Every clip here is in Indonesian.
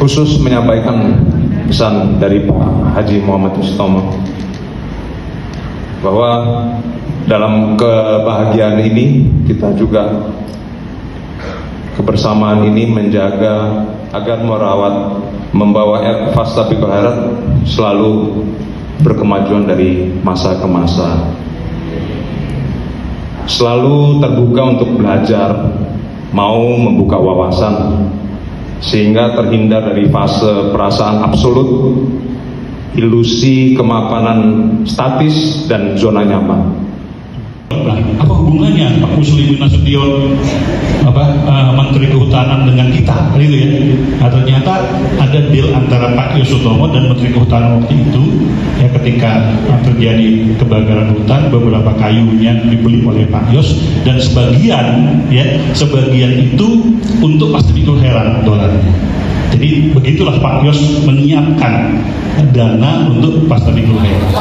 khusus menyampaikan pesan dari Pak Haji Muhammad Mustomo bahwa dalam kebahagiaan ini kita juga kebersamaan ini menjaga agar merawat membawa Fastabiqul Khairat selalu berkemajuan dari masa ke masa, selalu terbuka untuk belajar, mau membuka wawasan sehingga terhindar dari fase perasaan absolut, ilusi kemapanan statis dan zona nyaman. Apa hubungannya Pak Muslimin Nasution Menteri Kehutanan dengan kita, gitu ya? Nah, ternyata ada deal antara Pak Yosutomo dan Menteri Kehutanan waktu itu, ya, ketika terjadi kebakaran hutan, beberapa kayunya dibeli oleh Pak Yos dan sebagian itu untuk Fastabiqul Khairat dolarnya. Jadi begitulah Pak Yos menyiapkan dana untuk Fastabiqul Khairat.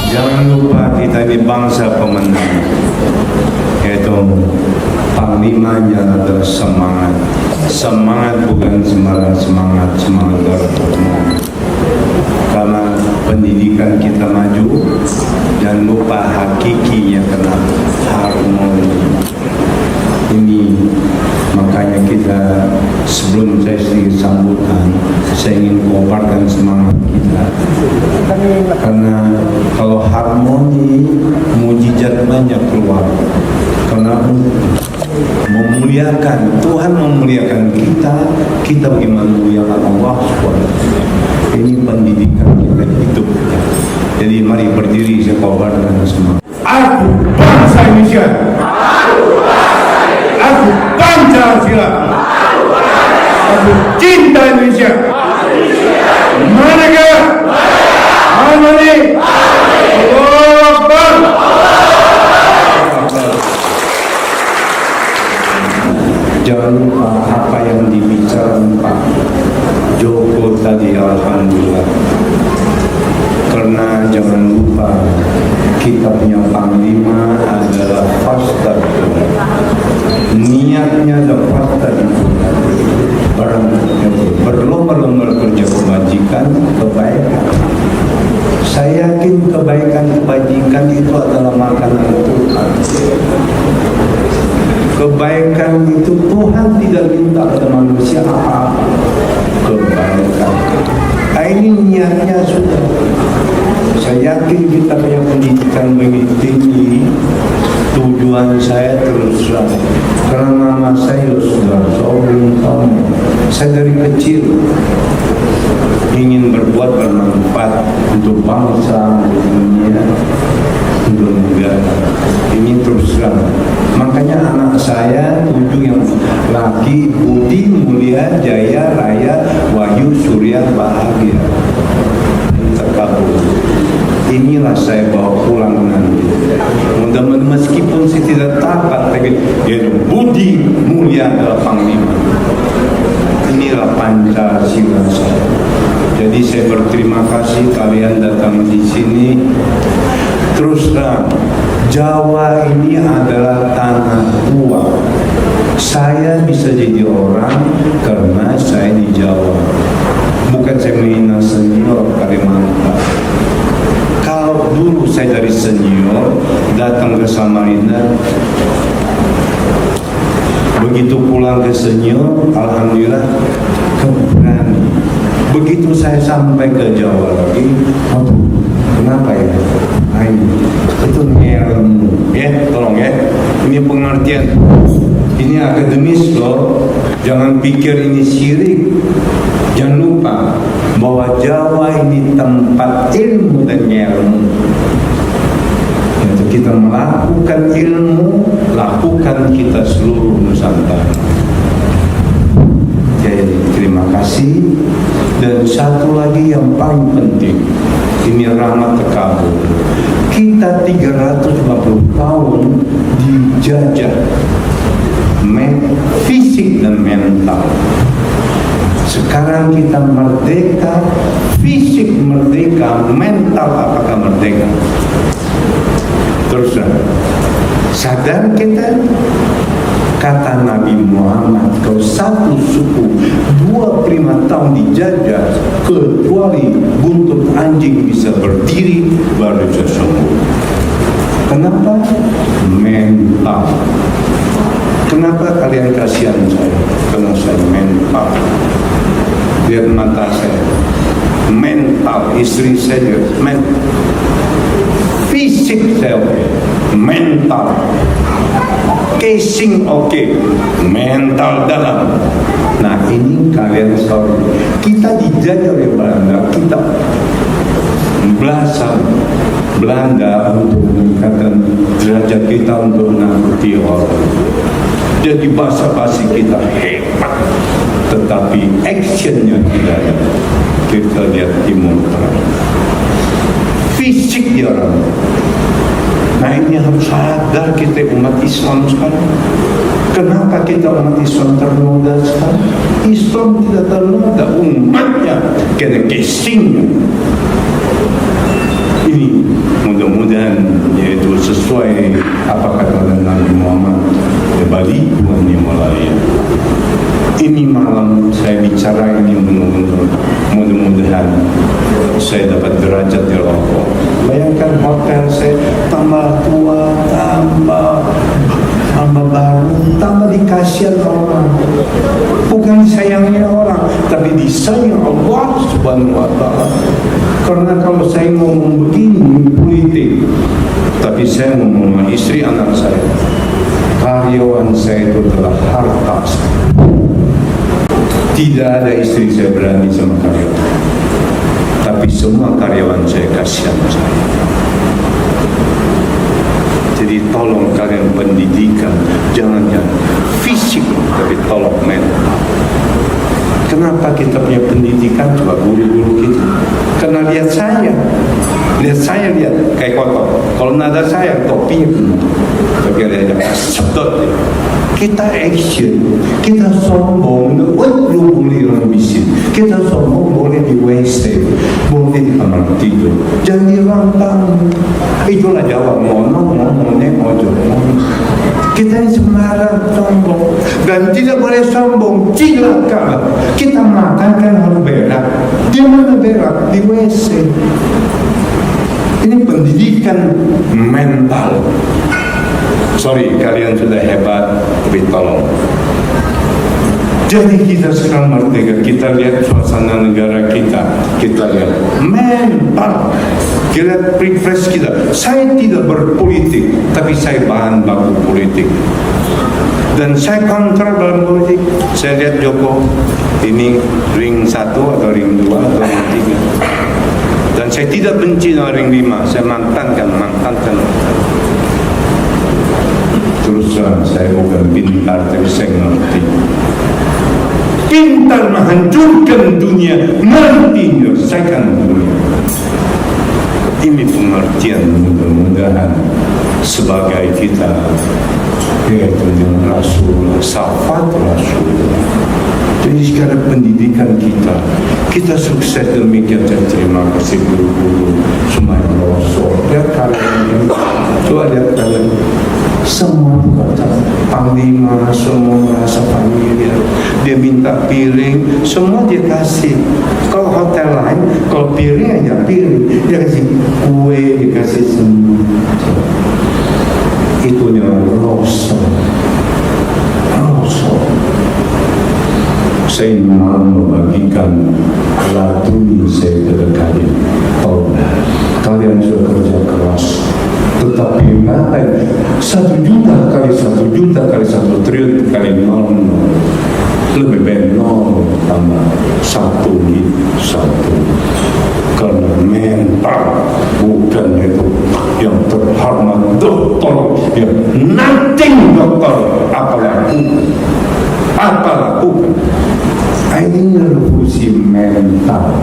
Jangan lupa kita ini bangsa pemenang, yaitu panglimanya adalah semangat. Semangat bukan sembarang semangat, semangat dari Tuhan. Karena pendidikan kita maju, jangan lupa hakikinya kena harmoni. Ini makanya kita sebelum saya sedikit sambutan, saya ingin mengobarkan semangat kita, karena kalau harmoni mujizat banyak keluar. Karena memuliakan Tuhan, memuliakan kita bagaimana memuliakan Allah SWT. Ini pendidikan kita hidup. Jadi mari berdiri, saya kobarkan semangat. Aku bangsa Indonesia. Aku Pancasila. Aku cinta Indonesia. Merdeka. Harmoni. Allahu Akbar. Jangan lupa apa yang dibicarakan Pak Joko tadi, alhamdulillah. Karena jangan lupa kita punya panglima adalah Fastabiqul Khairat. Niatnya adalah Fastabiqul Khairat. Berlomba-lomba kerja kebajikan, kebaikan. Saya yakin kebaikan-kebajikan itu adalah makanan Tuhan. Kebaikan itu Tuhan tidak minta pada manusia apa-apa. Kebaikan. Ini niatnya sudah. Saya yakin kita punya pendidikan begitu tinggi. Tujuan saya terus terang, karena nama saya sudah belum tahu. Saya dari kecil ingin berbuat bermanfaat untuk bangsa, untuk dunia, untuk negara. Ini terus terang. Makanya anak saya 7 yang laki, Budi, Mulia, Jaya, Raya, Wahyu, Surya, Bahagia. Terkabul. Inilah saya bawa pulang nanti. Mudah-mudahan meskipun saya tidak takat, tapi yaitu Budi, Mulia adalah panglima. Inilah Pancasila saya. Jadi saya berterima kasih kalian datang di sini. Terus terang, Jawa ini adalah tanah tua. Saya bisa jadi orang karena saya di Jawa. Bukan saya menghina senior Kalimantan. Kalau dulu saya dari senior datang ke Samarinda, begitu pulang ke senior, alhamdulillah keberani. Begitu saya sampai ke Jawa lagi, aduh, kenapa ya? Itu ngelmu, ya, tolong ya. Ini pengertian, ini akademis loh. Jangan pikir ini syirik. Jangan lupa bahwa Jawa ini tempat ilmu dan ilmu. Untuk kita melakukan ilmu, lakukan kita seluruh Nusantara. Jadi terima kasih. Dan satu lagi yang paling penting, ini rahmat terkabul. Kita 350 tahun dijajah fisik dan mental. Sekarang kita merdeka, fisik merdeka, mental apakah merdeka? Terus sadar kita, kata Nabi Muhammad, kau satu suku 25 tahun dijajah, kecuali buntut anjing bisa berdiri baru bisa sembuh. Kenapa? Mental. Kenapa kalian kasihan saya? Karena saya mental. Lihat mata saya, mental. Istri saya fisik saya oke, mental. Casing oke, mental dalam. Nah ini kalian sorry, kita dijajah oleh Belanda, kita belasan Belanda untuk meningkatkan derajat kita untuk menakuti orang. Jadi basa-basi kita hebat, tetapi actionnya tidak ada. Kita lihat Timur Tengah, fisik dia orang. Nah ini harus sadar kita umat Islam sekarang. Kenapa kita umat Islam ternoda sekarang? Islam tidak ternoda, umatnya kena casingnya. Ini mudah-mudahan yaitu sesuai apa kata Nabi Muhammad, Bali Tuhan Himalaya. Ini malam saya bicara ini mudah-mudahan saya dapat derajat di Allah. Bayangkan hotel saya tambah tua, tambah baru, tambah dikasihan orang. Bukan disayangnya orang, tapi disayang Allah Subhanahu wa Ta'ala. Karena kalau saya ngomong begini politik, tapi saya ngomong sama istri anak saya, karyawan saya itu adalah harta saya. Tidak ada istri saya berani sama karyawan, tapi semua karyawan saya kasihan saya. Jadi tolong kalian pendidikan, jangan fisik, tapi tolong mental. Kenapa kita punya pendidikan? Coba guru-guru kita. Karena lihat saya kayak kotor. Kalau nada saya topi, tapi ada sedot. Kita action, kita sombong, belum boleh orang bising. Kita sombong boleh di WC, boleh di kamar tidur, jangan di rantang. Itulah Jawa, ngomongnya ojo. Kita ini sembarang sombong, dan tidak boleh sombong, cilaka. Kita makan kan harus berak. Di mana berak? Di WC. Ini pendidikan mental. Sorry, kalian sudah hebat, tapi tolong. Jadi kita sekarang merdeka, kita lihat suasana negara kita lihat mental, kita lihat refresh kita. Saya tidak berpolitik, tapi saya bahan baku politik. Dan saya kontra dalam politik. Saya lihat Joko, ini ring 1 atau ring 2 atau ring 3. Dan saya tidak benci dengan ring 5, saya mantankan. Terus saya bukan pintar, tapi saya ngerti. Pintar menghancurkan dunia, ngerti menyelesaikan dunia. Ini pengertian mudah-mudahan sebagai kita, yaitu dengan Rasul, syafaat Rasul. Jadi sekarang pendidikan kita sukses demikian. Saya terima kasih guru-guru semua yang Rasul. Lihat kalian ini, coba lihat kalian. Semua kata panglima, semua merasa familiar. Dia minta piring, semua dia kasih. Kalau hotel lain, kalau piring aja piring, dia kasih kue, dia kasih semua. Itu dengan Rasul. Saya mau membagikan latuni saya kepada kalian. Kalian sudah kerja keras, tetapi ngapain 1 juta kali 1 juta kali 1 triliun kali 0. lebih baik 0 tambah 1 gitu, 1. Karena mental bukan itu yang terhormat dokter, yang nothing dokter apa lakukan. Ini revolusi mental.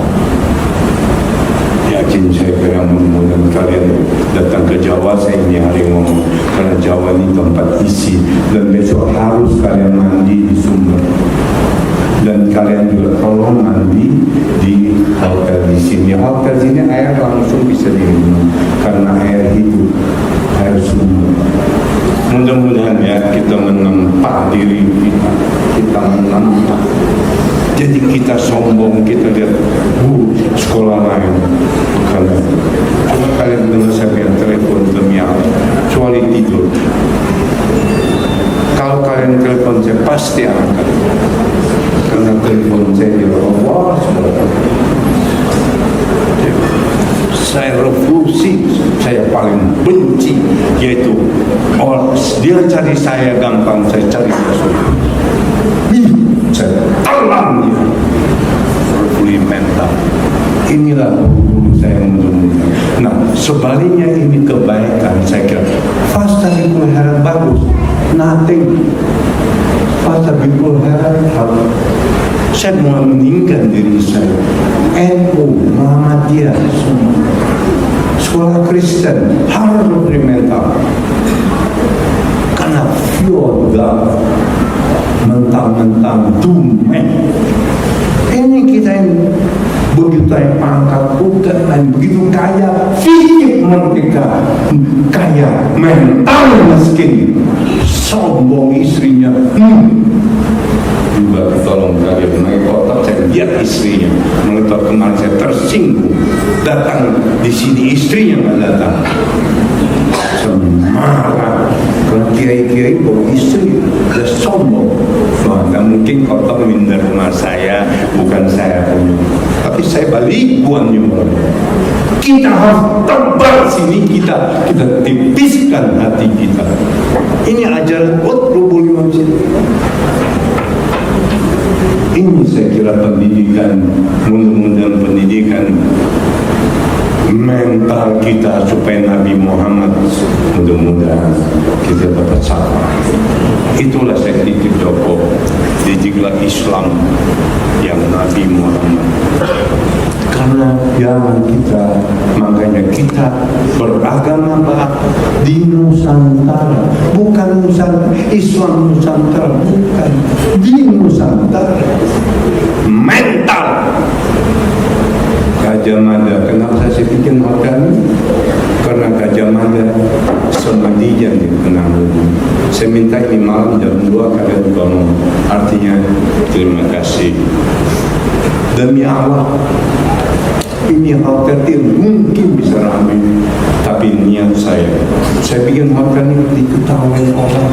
Yakin saya kira mudah-mudahan kalian datang ke Jawa, saya ini hari ngomong karena Jawa ini tempat isi, dan besok harus kalian mandi di sumber, dan kalian juga tolong mandi di hotel di sini. Hotel sini air langsung bisa diminum karena air hidup, air sumber. Mudah-mudahan ya kita menempa diri kita menempa. Jadi kita sombong, kita lihat sekolah lain. Kalau kalian dengar saya yang telepon demi Allah, kecuali tidur. Kalau kalian telepon saya pasti angkat, karena telepon saya di Allah. Saya revolusi, saya paling benci, yaitu dia cari saya gampang, saya cari dia sulit. Saya talang dia. Revolusi mental. Inilah guru saya menurut. Nah, sebaliknya ini kebaikan, saya kira. Fasta bikul haram bagus, nothing. Fasta bikul haram harus. Saya mau meninggalkan diri saya. NU, Muhammadiyah, semua. Sekolah Kristen harus revolusi mental. Karena feodal, mentang-mentang dumen. Ini kita yang begitu yang pangkat bukan, dan begitu kaya fisik merdeka, kaya mental miskin, sombong istrinya. Juga tolong kalian mengotak, saya lihat istrinya mengotak, kemarin saya tersinggung, datang di sini istrinya nggak datang, semarah karena kiai-kiai bawa istri, dia sombong. Wah, nggak mungkin kotor minder rumah saya, bukan saya punya, tapi saya balik buan nyumbang. Kita harus tebal sini, kita tipiskan hati kita. Ini ajaran Qutbul Masjid. Ini saya kira pendidikan, mudah-mudahan pendidikan mental kita supaya Nabi Muhammad mudah-mudahan kita dapat sabar. Itulah saya titip Joko, didiklah Islam yang Nabi Muhammad. Karena zaman kita, makanya kita beragama di Nusantara, bukan Nusantara, Islam Nusantara, bukan di Nusantara. Mental Gajah Mada, kenapa saya bikin hotel? Karena Gajah Mada semadinya dikenal. Saya minta ini malam jam 2 kalian bangun. Artinya terima kasih. Demi Allah, ini hotel ini mungkin bisa ramai, tapi niat saya bikin hotel ini diketahui orang.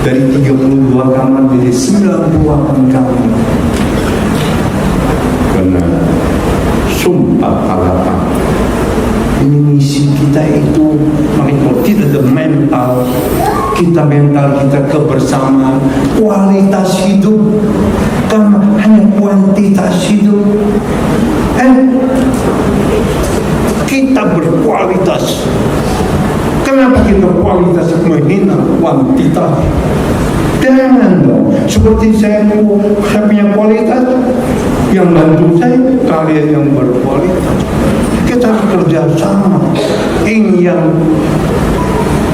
Dari 32 kamar jadi 92 kamar. Karena sumpah harapan. Ini misi kita itu, makanya tidak ada mental kita kebersamaan, kualitas hidup, karena hanya kuantitas hidup. Kita berkualitas. Kenapa kita kualitas menghina kuantitas? Jangan dong. Seperti saya punya kualitas, yang bantu saya kalian yang berkualitas. Kita kerja sama. Ini yang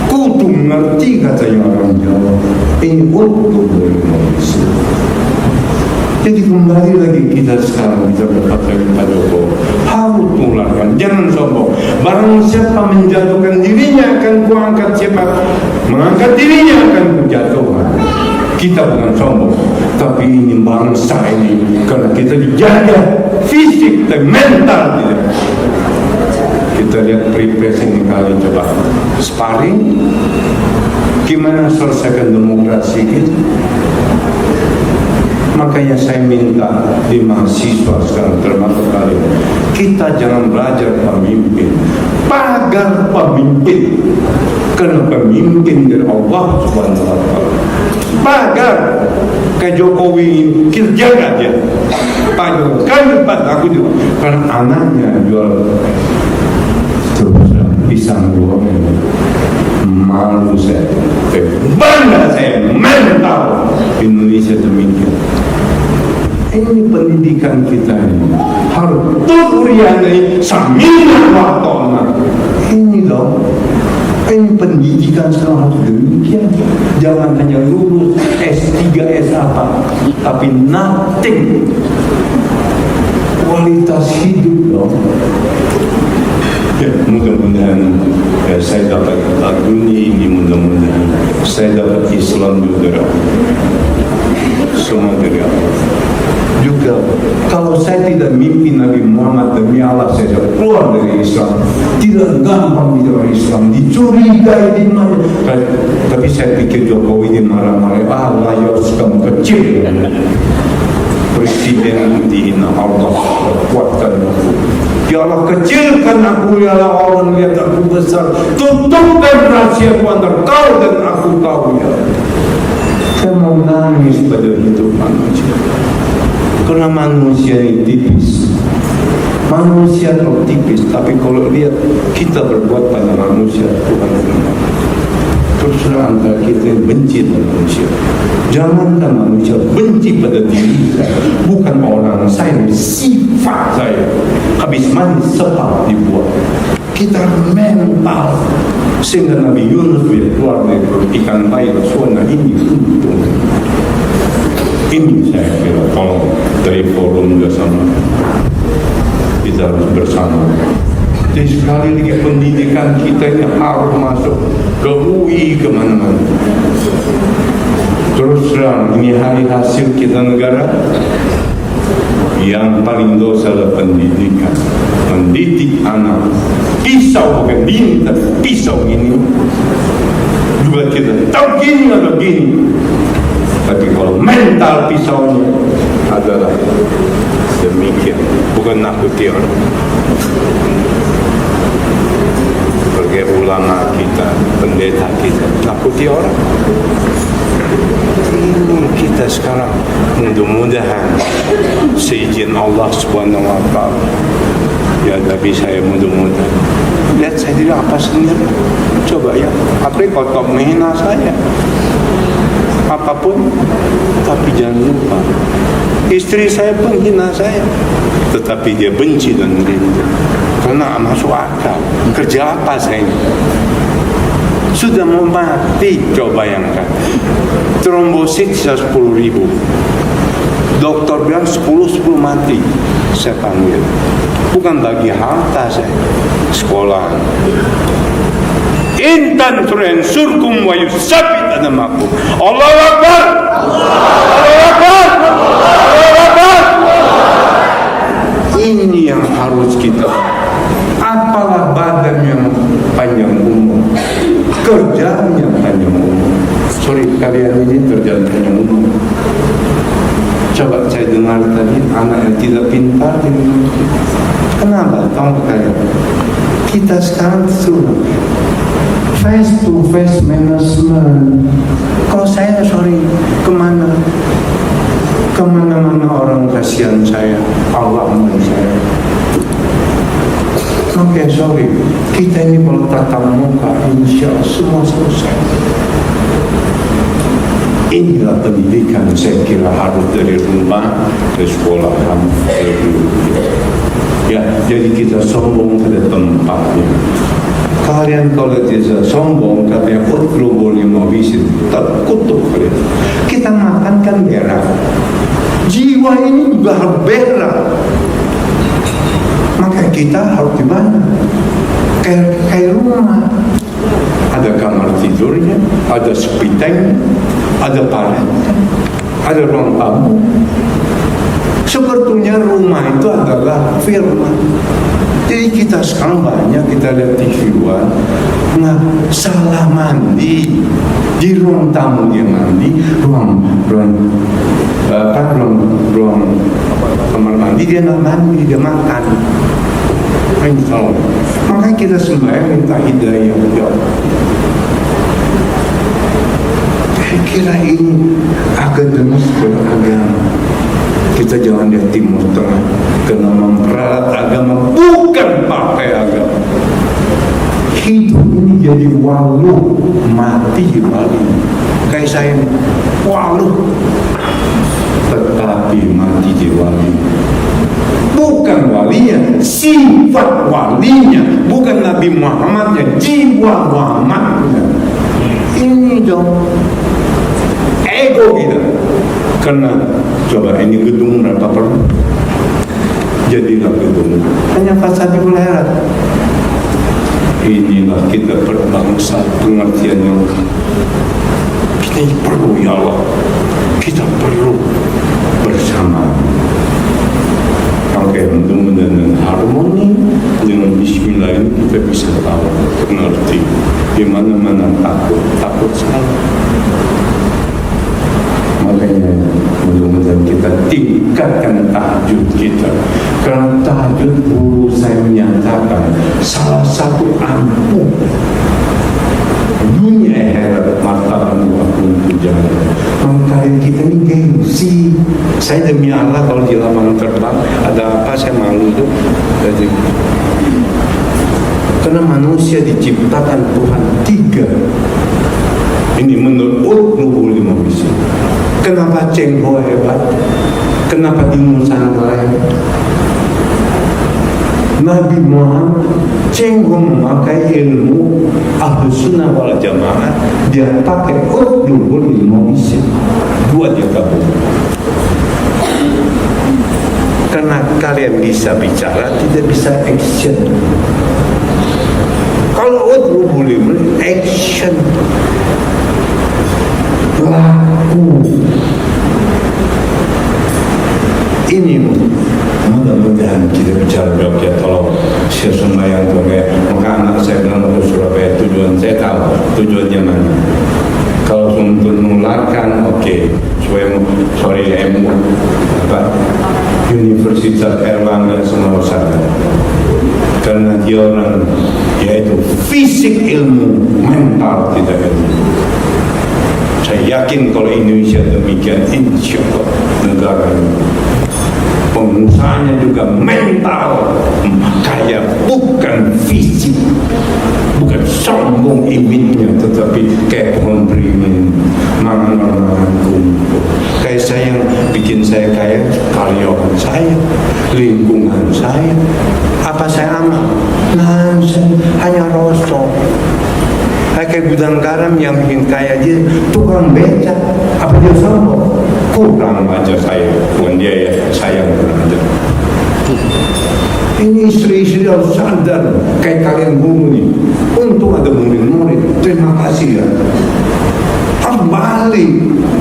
kudu ngerti katanya orang Jawa. Ini utuh dari manusia. Jadi kembali lagi kita sekarang bisa berkata Pak Joko, harus tularkan, jangan sombong. Barang siapa menjatuhkan dirinya akan kuangkat, siapa mengangkat dirinya akan kujatuhkan. Kita bukan sombong, tapi ini bangsa ini karena kita dijaga fisik dan mental tidak. Kita lihat Pilpres ini kali coba sparring, gimana selesaikan demokrasi kita. Makanya saya minta di mahasiswa sekarang termasuk kalian, kita jangan belajar pemimpin, pagar pemimpin. Karena pemimpin dari Allah Subhanahu wa Ta'ala. Pagar ke Jokowi kita jaga dia. Pagar kan aku juga karena anaknya jual terus pisang goreng. Malu saya, bangga saya, mental Indonesia demikian. Ini pendidikan kita ini harus turunnya sambil waktu. Ini dong. Ini pendidikan sekarang harus demikian. Jangan hanya lulus S3, S1, tapi nothing. Kualitas hidup dong. Ya, mudah-mudahan saya dapat dunia ini, mudah-mudahan saya dapat Islam juga. Semua dari Allah. Juga kalau saya tidak mimpi Nabi Muhammad demi Allah saya keluar dari Islam. Tidak gampang bicara Islam, dicurigai di mana. Tapi saya pikir Jokowi dimarah-marah. Allah ya kamu kecil. Presiden dihina Allah kuatkan aku. Ya Allah kecilkan aku, ya Allah orang lihat aku besar. Tutupkan rahasia antara kau dan aku tahu ya. Saya mau nangis pada hidup manusia. Karena manusia ini tipis. Manusia terlalu tipis. Tapi kalau lihat kita berbuat pada manusia, Tuhan benar. Terserah antara kita yang benci dengan manusia. Jangankan manusia benci pada diri saya. Bukan orang saya, sifat saya. Habis mandi sepak dibuat. Kita mental. Sehingga Nabi Yunus dia keluar dari ikan bayi suara ini untung. Ini saya kira tolong dari forum bersama kita harus bersama. Jadi sekali lagi pendidikan kita ini harus masuk ke UI kemana-mana. Terus terang ini hari hasil kita negara yang paling dosa adalah pendidikan. Mendidik anak pisau bukan bintang pisau ini juga kita tahu gini atau gini. Tapi kalau mental pisaunya adalah demikian, bukan nakuti orang. Sebagai ulama kita, pendeta kita, nakuti orang. Ini kita sekarang mudah-mudahan seizin Allah Subhanahu wa Ta'ala. Ya tapi saya mudah-mudahan lihat saya tidak apa sendiri. Coba ya, apa kau tak menghina saya? Apapun, tapi jangan lupa istri saya pun hina saya, tetapi dia benci dan rindu karena masuk akal. Kerja apa saya ini? Sudah mau mati, coba bayangkan. Trombosit 10.000, dokter bilang 10 mati. Saya panggil, bukan bagi harta saya, sekolah. Intan turensurkum wa yusabit anamakum. Allahu Akbar. Allahu Akbar. Allahu Akbar. Ini yang harus kita. Apalah badan yang panjang umur, kerjanya panjang umur. Sorry, kalian ini kerjaan panjang umur. Coba saya dengar tadi anak yang tidak pintar ini. Kenapa? Tahu kalian? Kita sekarang suruh face to face management. Kalau saya sorry kemana orang kasihan saya, Allah aman saya. Oke, sorry, kita ini kalau tatap muka insya Allah semua selesai. Inilah pendidikan saya kira harus dari rumah ke sekolah ya, jadi kita sombong pada tempatnya. Kalian kalau tidak sombong katanya global mau visit tak kutuk kalian. Kita makan kan berak, jiwa ini juga harus berak. Maka kita harus di mana? Kayak rumah, ada kamar tidurnya, ada sepiteng, ada parentnya, ada ruang tamu. Sebetulnya rumah itu adalah firman. Jadi kita sekarang banyak kita lihat TV luar, nah salah mandi di ruang tamu dia mandi, ruang kamar mandi dia nak mandi dia makan. Makanya kita sembahyang minta hidayah ya. kira ini akademis beragama. Kita jangan lihat Timur Tengah karena memperalat agama, bukan pakai agama. Hidup ini jadi walu, mati wali. Kayak saya walu, tetapi mati di wali. Bukan walinya, sifat walinya. Bukan Nabi Muhammadnya, jiwa Muhammadnya. Ini dong ego kita. Karena coba ini gedung berapa perlu? Jadilah gedung hanya fasad wilayah. Inilah kita berbangsa, pengertian yang kita perlu, ya Allah. Kita perlu bersama. Oke, mudah-mudahan dengan harmoni, dengan bismillah ini kita bisa tahu, mengerti. Di mana-mana takut salah. Makanya mudah-mudahan kita tingkatkan tahajud kita. Karena tahajud guru saya menyatakan salah satu ampuh dunia akhirat martabat waktu jangan. Makanya kita ini gengsi. Saya demi Allah kalau di lapangan terbang ada apa saya malu tuh. Jadi karena manusia diciptakan Tuhan 3. Ini menurut Nubul bisa. Kenapa Cengho hebat? Kenapa di Nusantara hebat? Nabi Muhammad Cengho memakai ilmu Ahlus Sunnah wal Jamaah, dia pakai Nubul bisa. Dua dia gabung. Karena kalian bisa bicara, tidak bisa action. Kalau Nubul action, laku. Ini mudah-mudahan kita bicara Jogja, tolong saya sembahyang tuh kayak maka anak saya bilang ke Surabaya, tujuan saya tahu tujuannya mana. Kalau untuk menularkan, oke, supaya Universitas Erlangga Semarang, karena dia orang yaitu fisik ilmu, mental kita ilmu. Saya yakin kalau Indonesia demikian, insya Allah negara ini pengusahanya juga mental kaya, bukan fisik, bukan sombong imitnya, tetapi kayak pohon beringin, mangan kumpul. Kayak saya yang bikin saya kaya, karyawan saya, lingkungan saya. Apa saya amal? Nah, saya hanya rosok. Kayak gudang garam yang bikin kaya dia tukang beca, apa dia sombong? Kurang aja saya, bukan dia ya, saya kurang aja. Ini istri-istri harus sadar, kayak kalian guru nih. Untung ada murid-murid, terima kasih ya. Harus balik,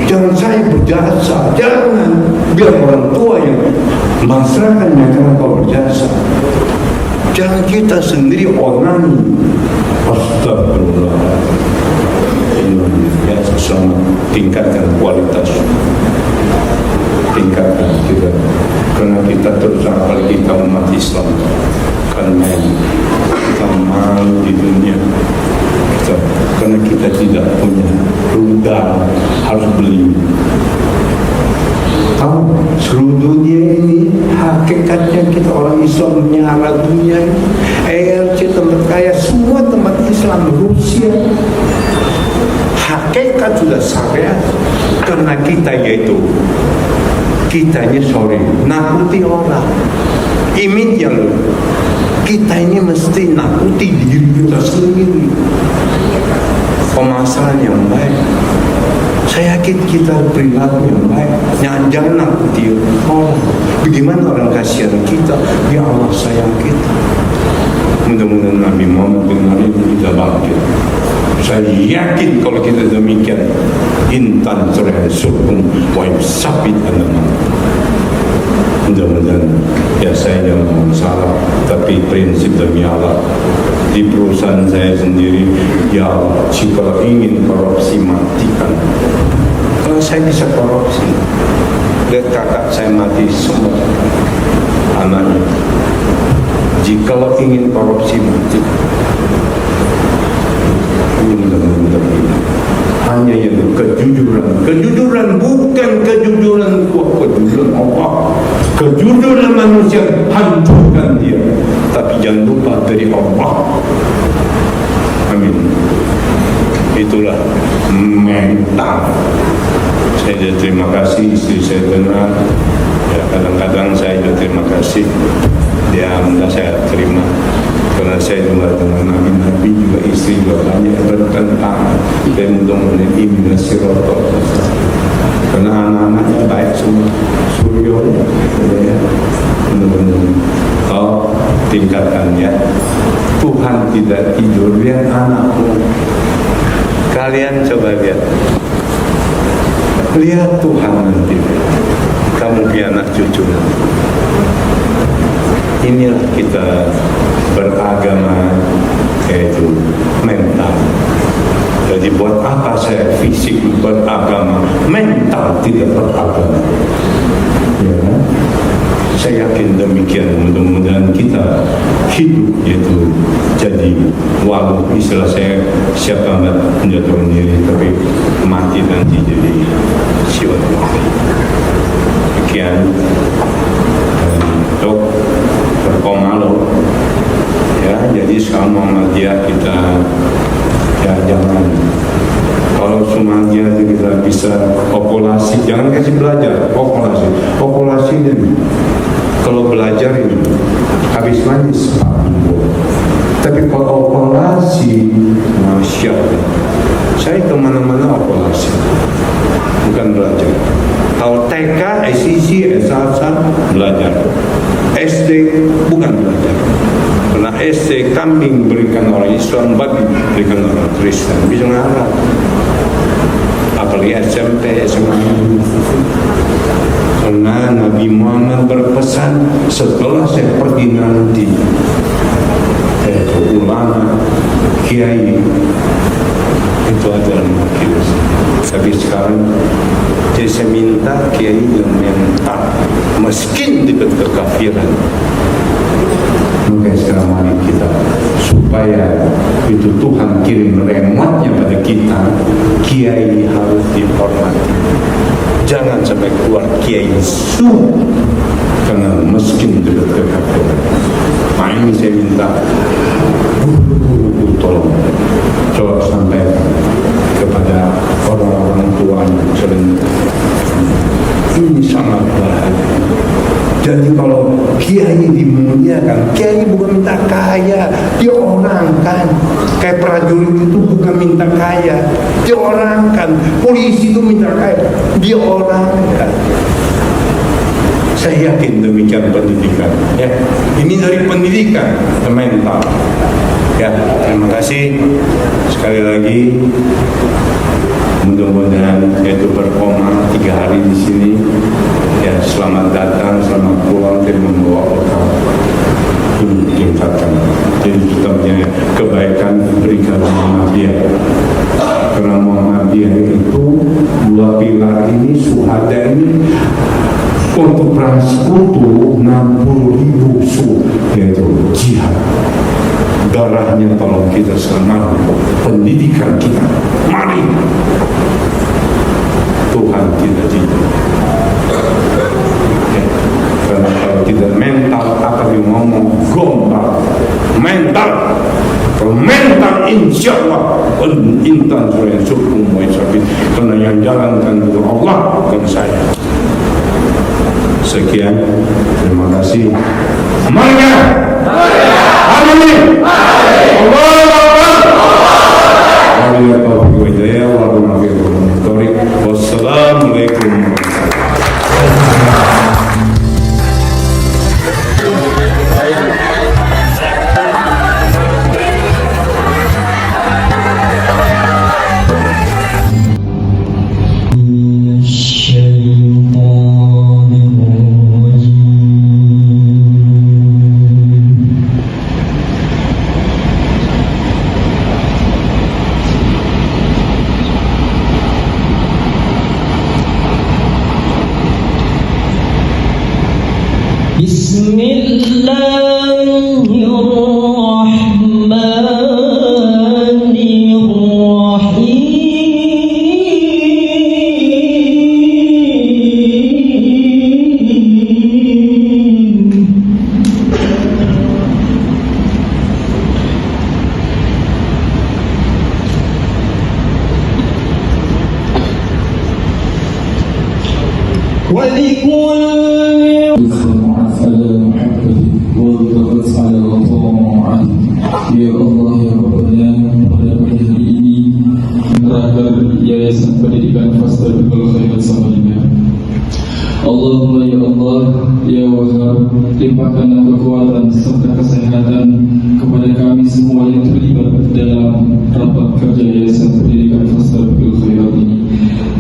jangan saya berjasa, jangan biar orang tua yang masyarakatnya karena kau berjasa. Jangan kita sendiri onani. Astagfirullah. Ini ya sama, tingkatkan kualitas, tingkatkan kita, karena kita terus apalagi kita umat Islam, karena kita malu di dunia kita, karena kita tidak punya rudal, harus beli. Tahu seluruh dunia ini hakikatnya kita orang Islam menyala dunia ini. ERC tempat kaya, semua tempat Islam, Rusia hakikat sudah syariat. Karena kita yaitu kitanya nakuti orang, imit yang kita ini mesti nakuti diri kita sendiri. Pemasaran yang baik, saya yakin kita perilaku yang baik, jangan nakuti orang. Bagaimana orang kasihan kita, ya Allah sayang kita. Mudah-mudahan Nabi Muhammad dengar ini kita bangkit. Saya yakin kalau kita demikian, intan terhasurkum wa sabit anama. Mudah-mudahan ya saya jangan salah, tapi prinsip demi Allah di perusahaan saya sendiri, ya Allah, jika ingin korupsi matikan. Kalau saya bisa korupsi, lihat kakak saya mati semua anaknya. Jikalau ingin korupsi matikan. Ini mudah-mudahan hanya yang kejujuran berjudul manusia, hancurkan dia. Tapi jangan lupa dari Allah. Amin. Itulah mental. Saya terima kasih istri saya dengar. Ya, kadang-kadang saya juga terima kasih. Dia minta saya terima. Karena saya juga dengan Nabi juga istri juga banyak bertentangan. Saya mudah-mudahan ini sirotol. Karena anak-anaknya baik semua. Suryo ya. Benar-benar. Oh, tingkatkan ya. Tuhan tidak tidur. Lihat anakmu. Kalian coba lihat. Lihat Tuhan nanti. Kamu punya anak cucu. Inilah kita beragama, yaitu mental. Jadi buat apa saya fisik beragama, mental tidak beragama? Ya, saya yakin demikian. Mudah-mudahan kita hidup itu jadi walau istilah saya siapa menjatuhkan diri, tapi mati nanti jadi siwat mati. Sekian untuk berkomalo ya. Jadi sekarang Muhammadiyah kita ya jangan, kalau Muhammadiyah kita bisa populasi, jangan kasih belajar populasi ini. Kalau belajar ini habis manis tapi kalau populasi, masya Allah, saya kemana-mana populasi, bukan belajar. Kalau TK, SIC, S1 belajar, SD bukan belajar. Karena SD kambing berikan orang Islam, babi berikan orang Kristen, bisa ngarang. Apalagi SMP, SMA. Karena Nabi Muhammad berpesan setelah saya pergi nanti, ulama, kiai itu adalah mungkin. Tapi sekarang saya minta kiai yang mental, miskin di kekafiran. Maka sekarang mari kita, supaya itu Tuhan kirim remote-nya pada kita, kiai harus dihormati. Jangan sampai keluar kiai su karena miskin di kekafiran. Nah ini saya minta, tolong coba sampaikan kepada orang-orang tua yang sering. Ini sangat bahaya. Jadi kalau kiai dimuliakan, kiai bukan minta kaya, dia orang kan. Kayak prajurit itu bukan minta kaya, dia orang kan. Polisi itu minta kaya, dia orang kan. Saya yakin demikian pendidikan. Ya, ini dari pendidikan mental. Ya, terima kasih sekali lagi. Mudah-mudahan itu berkoma 3 hari di sini. Ya, selamat datang, selamat pulang dan membawa bekal. Tingkatkan. Jadi kita punya kebaikan berikan Muhammadiyah. Karena Muhammadiyah itu 2 pilar ini, suhada ini untuk perang sekutu 60.000 yaitu jihad. Darahnya tolong kita selamat, pendidikan kita, mari Tuhan tidak tidur. Ya, karena kalau tidak mental, apa yang ngomong gombal mental. Kalau mental insya Allah intan surah sukum wa isabit, karena yang jalankan itu Allah bukan saya. Sekian, terima kasih. Semuanya. Amin. Wassalamualaikum. ولكل Bersemangat ala muhabbati wal taqas ala ta'at. Ya Allah ya Rabbana, pada pagi hari ini menerahkan Yayasan Pendidikan Fastabiqul Khairat Samarinda. Allahumma ya Allah ya Wahhab, limpahkanlah kekuatan serta kesehatan kepada kami semua yang terlibat dalam rapat kerja Yayasan Pendidikan Fastabiqul Khairat ini.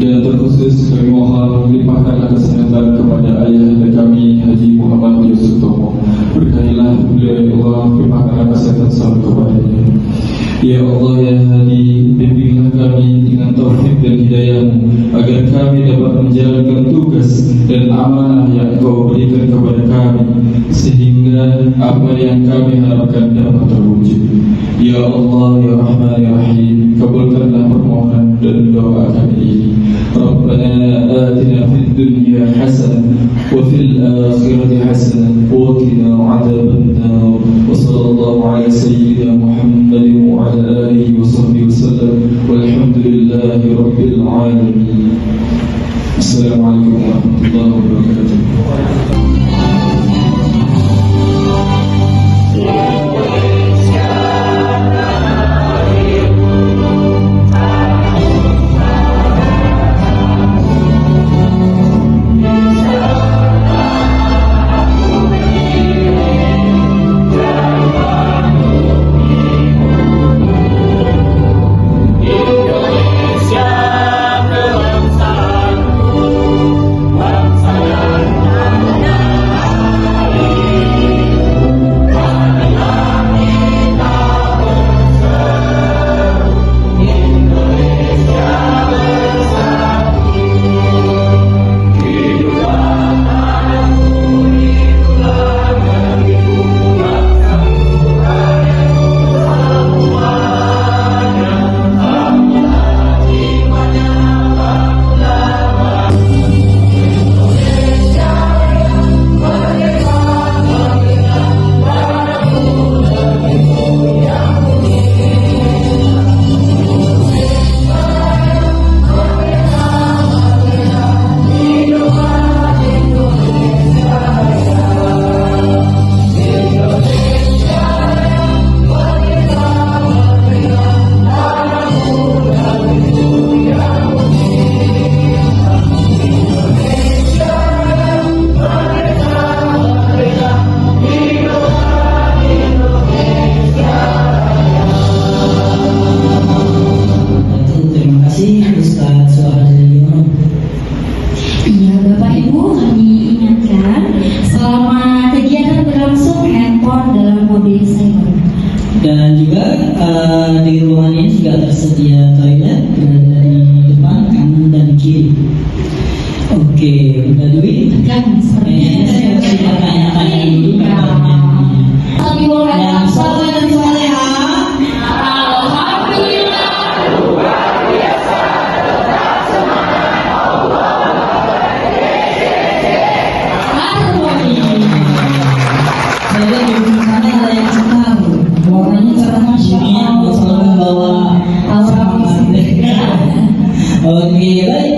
Dan terkhusus kami mohon limpahkanlah kesehatan kepada ayahanda kami Haji Muhammad Yusuf Tomo. Berkahilah beliau ya Allah, limpahkanlah kesehatan selalu kepadanya. Ya Allah ya Hadi, bimbinglah kami dengan taufik dan hidayah-Mu agar kami dapat menjalankan tugas dan amanah yang Kau berikan kepada kami, sehingga apa yang kami harapkan dapat terwujud. Ya Allah ya Rahman ya Rahim, kabulkanlah permohonan dan doa kami ini. Rabbana atina fid dunya hasanah wa fil akhirati hasanah wa qina adzabannar. Wa sallallahu ala sayyidina Muhammadin wa ala alihi wa sahbihi wasallam. Walhamdulillahi rabbil alamin. Assalamualaikum warahmatullahi wabarakatuh. Dan juga di ruangan ini juga tersedia toilet dari depan, kanan, dan kiri. Oke, Mbak Dwi, kan sepertinya saya harus tanya-tanya dulu yang soleh dan soleha. Saya di sana ada yang senang, warnanya cerah masya Allah, selalu membawa aura musik. Oke, baik.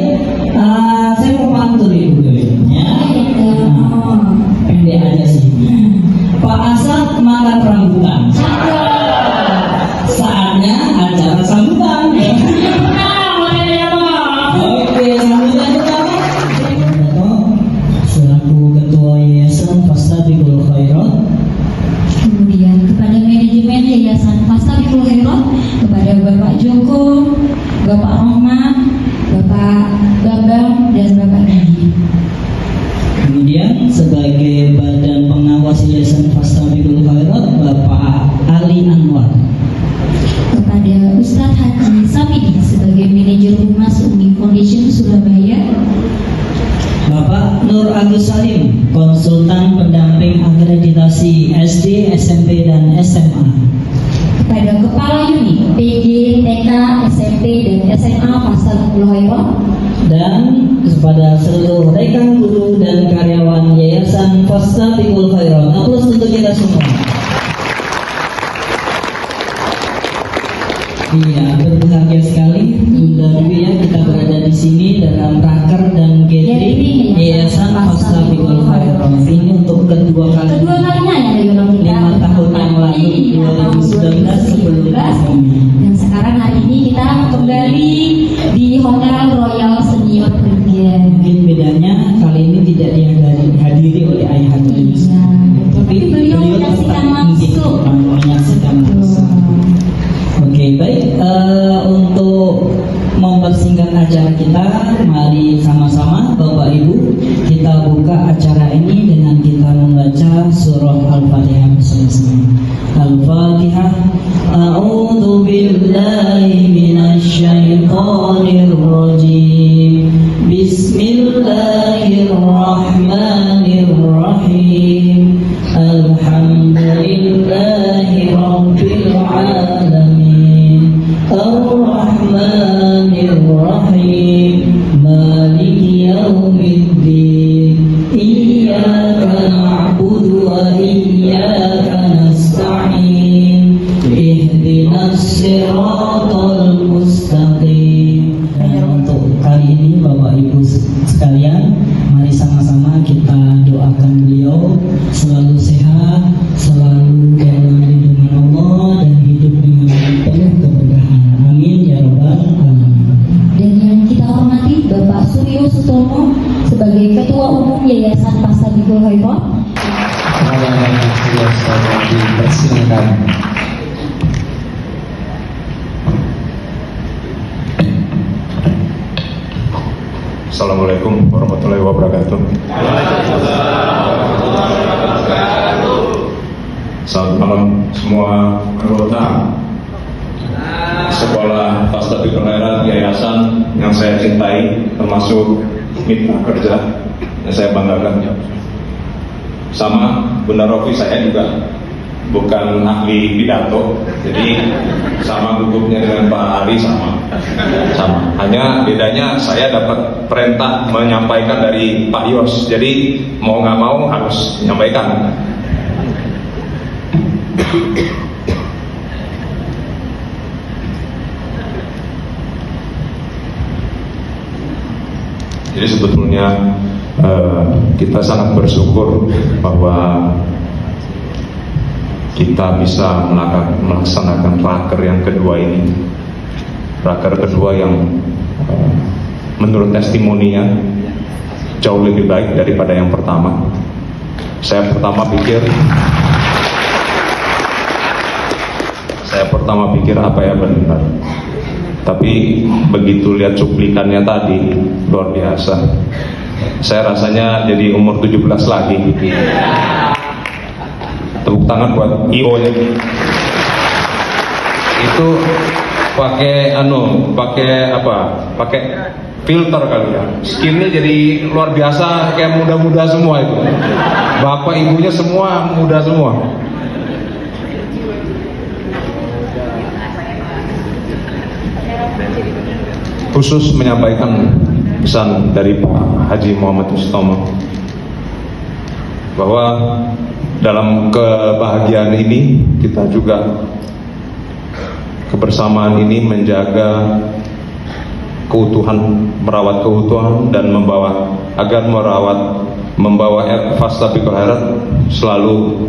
Saya mau pantun ibu ya. Pendek aja sih. Pak Asad makan rambutan. Saatnya acara sambutan. Oke, sambutan pertama. Selaku Ketua Yayasan Fastabiqul Khairat. Kemudian kepada manajemen Yayasan Fastabiqul Khairat, kepada Bapak Joko, Bapak Rahmat, Bapak Bambang, dan Bapak Nadi. Kemudian sebagai badan pengawas Yayasan Fastabiqul Khairat, Bapak Ali Anwar. Kepada Ustadz Haji Samidi sebagai manajer Humas Umi Foundation Surabaya. Bapak Nur Agus Salim, konsultan pendamping akreditasi SD, SMP, dan SMA. Kepada Kepala Unit PG, TK, SMP, dan SMA Fastabiqul Khairat. Dan kepada seluruh rekan guru dan karyawan Yayasan Fastabiqul Khairat. Aplaus untuk kita semua. Iya, berbahagia sekali Bunda Dwi ya, kita berada di sini dalam raker dan gathering Yayasan Fastabiqul Khairat. Ini untuk kedua Kedua kalinya ya Yono kita 5 tahun yang lalu, Iya, tahun 2019 sebelum 2019. Dan sekarang hari ini kita kembali di Hotel Royal Senior Brigade. mungkin bedanya kali ini tidak dihadiri oleh Ayah Haji. Iya, tapi beliau menyaksikan langsung. Menyaksikan langsung. Oke, baik. Untuk mempersingkat acara kita, mari sama-sama Bapak Ibu kita buka acara ini dengan kita membaca surah Al-Fatihah bersama-sama. Al-Fatihah. A'udzu billahi minasy syaithanir rajim. Bismillahirrahmanirrahim. Alhamdulillahi rabbil alamin. Ar-Rahmanir Rahim. Maliki yaumiddin. Iyyaka na'budu wa iyyaka nasta'in. Ihdinas siratal mustaqim. Dan untuk kali ini Bapak Ibu sekalian, mari sama-sama kita doakan beliau selalu sehat, selalu dalam lindungan Allah dan hidup dengan penuh keberkahan. Amin ya rabbal alamin. Dan yang kita hormati Bapak Suryo Sutomo sebagai Ketua Umum Yayasan Fastabiqul Khairat. Dipersilakan. Assalamualaikum warahmatullahi wabarakatuh. Selamat malam semua anggota Sekolah Fastabiqul Khairat Yayasan yang saya cintai, termasuk mitra kerja yang saya banggakan. Sama Bunda Rofi, saya juga bukan ahli pidato, jadi sama gugupnya dengan Pak Ari sama. Hanya bedanya saya dapat perintah menyampaikan dari Pak Yos, jadi mau nggak mau harus menyampaikan. Jadi sebetulnya kita sangat bersyukur bahwa kita bisa melaksanakan raker yang kedua ini. Raker kedua yang menurut testimoninya jauh lebih baik daripada yang pertama. Saya pertama pikir apa ya benar. Tapi begitu lihat cuplikannya tadi, luar biasa. Saya rasanya jadi umur 17 lagi. Tepuk tangan buat IO-nya. Itu pakai filter kali ya. Skinnya jadi luar biasa, kayak muda-muda semua itu. Bapak ibunya semua muda semua. Khusus menyampaikan pesan dari Pak Haji Muhammad Sutomo bahwa dalam kebahagiaan ini kita juga kebersamaan ini menjaga keutuhan, merawat keutuhan dan membawa Fastabiqul Khairat selalu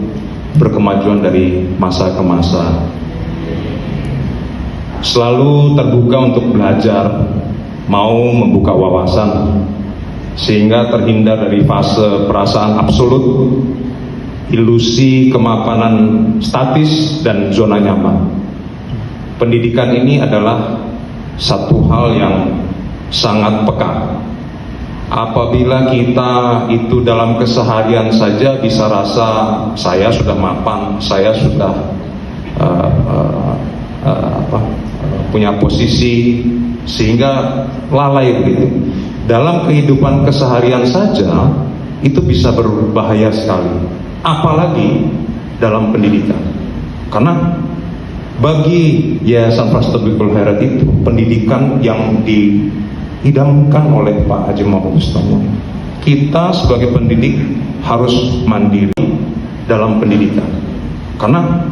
berkemajuan dari masa ke masa, selalu terbuka untuk belajar, mau membuka wawasan sehingga terhindar dari fase perasaan absolut, ilusi kemapanan statis dan zona nyaman. Pendidikan ini adalah satu hal yang sangat peka. Apabila kita itu dalam keseharian saja bisa rasa saya sudah mapan, saya sudah punya posisi, sehingga lalai begitu. Dalam kehidupan keseharian saja itu bisa berbahaya sekali, apalagi dalam pendidikan. Karena bagi Yayasan Fastabiqul Khairat itu pendidikan yang diidamkan oleh Pak Haji Muhammad Sutomo. Kita sebagai pendidik harus mandiri dalam pendidikan, karena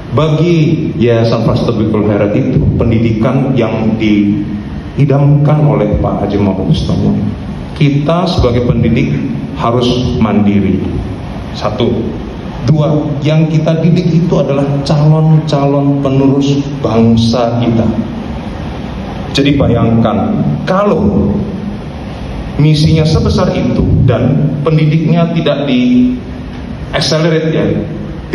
Bagi Yayasan Fastabikul Khairat itu pendidikan yang diidamkan oleh Pak Haji Muhammad Ustomo. Kita sebagai pendidik harus mandiri. 1. 2, yang kita didik itu adalah calon-calon penerus bangsa kita. Jadi bayangkan kalau misinya sebesar itu dan pendidiknya tidak di accelerate ya,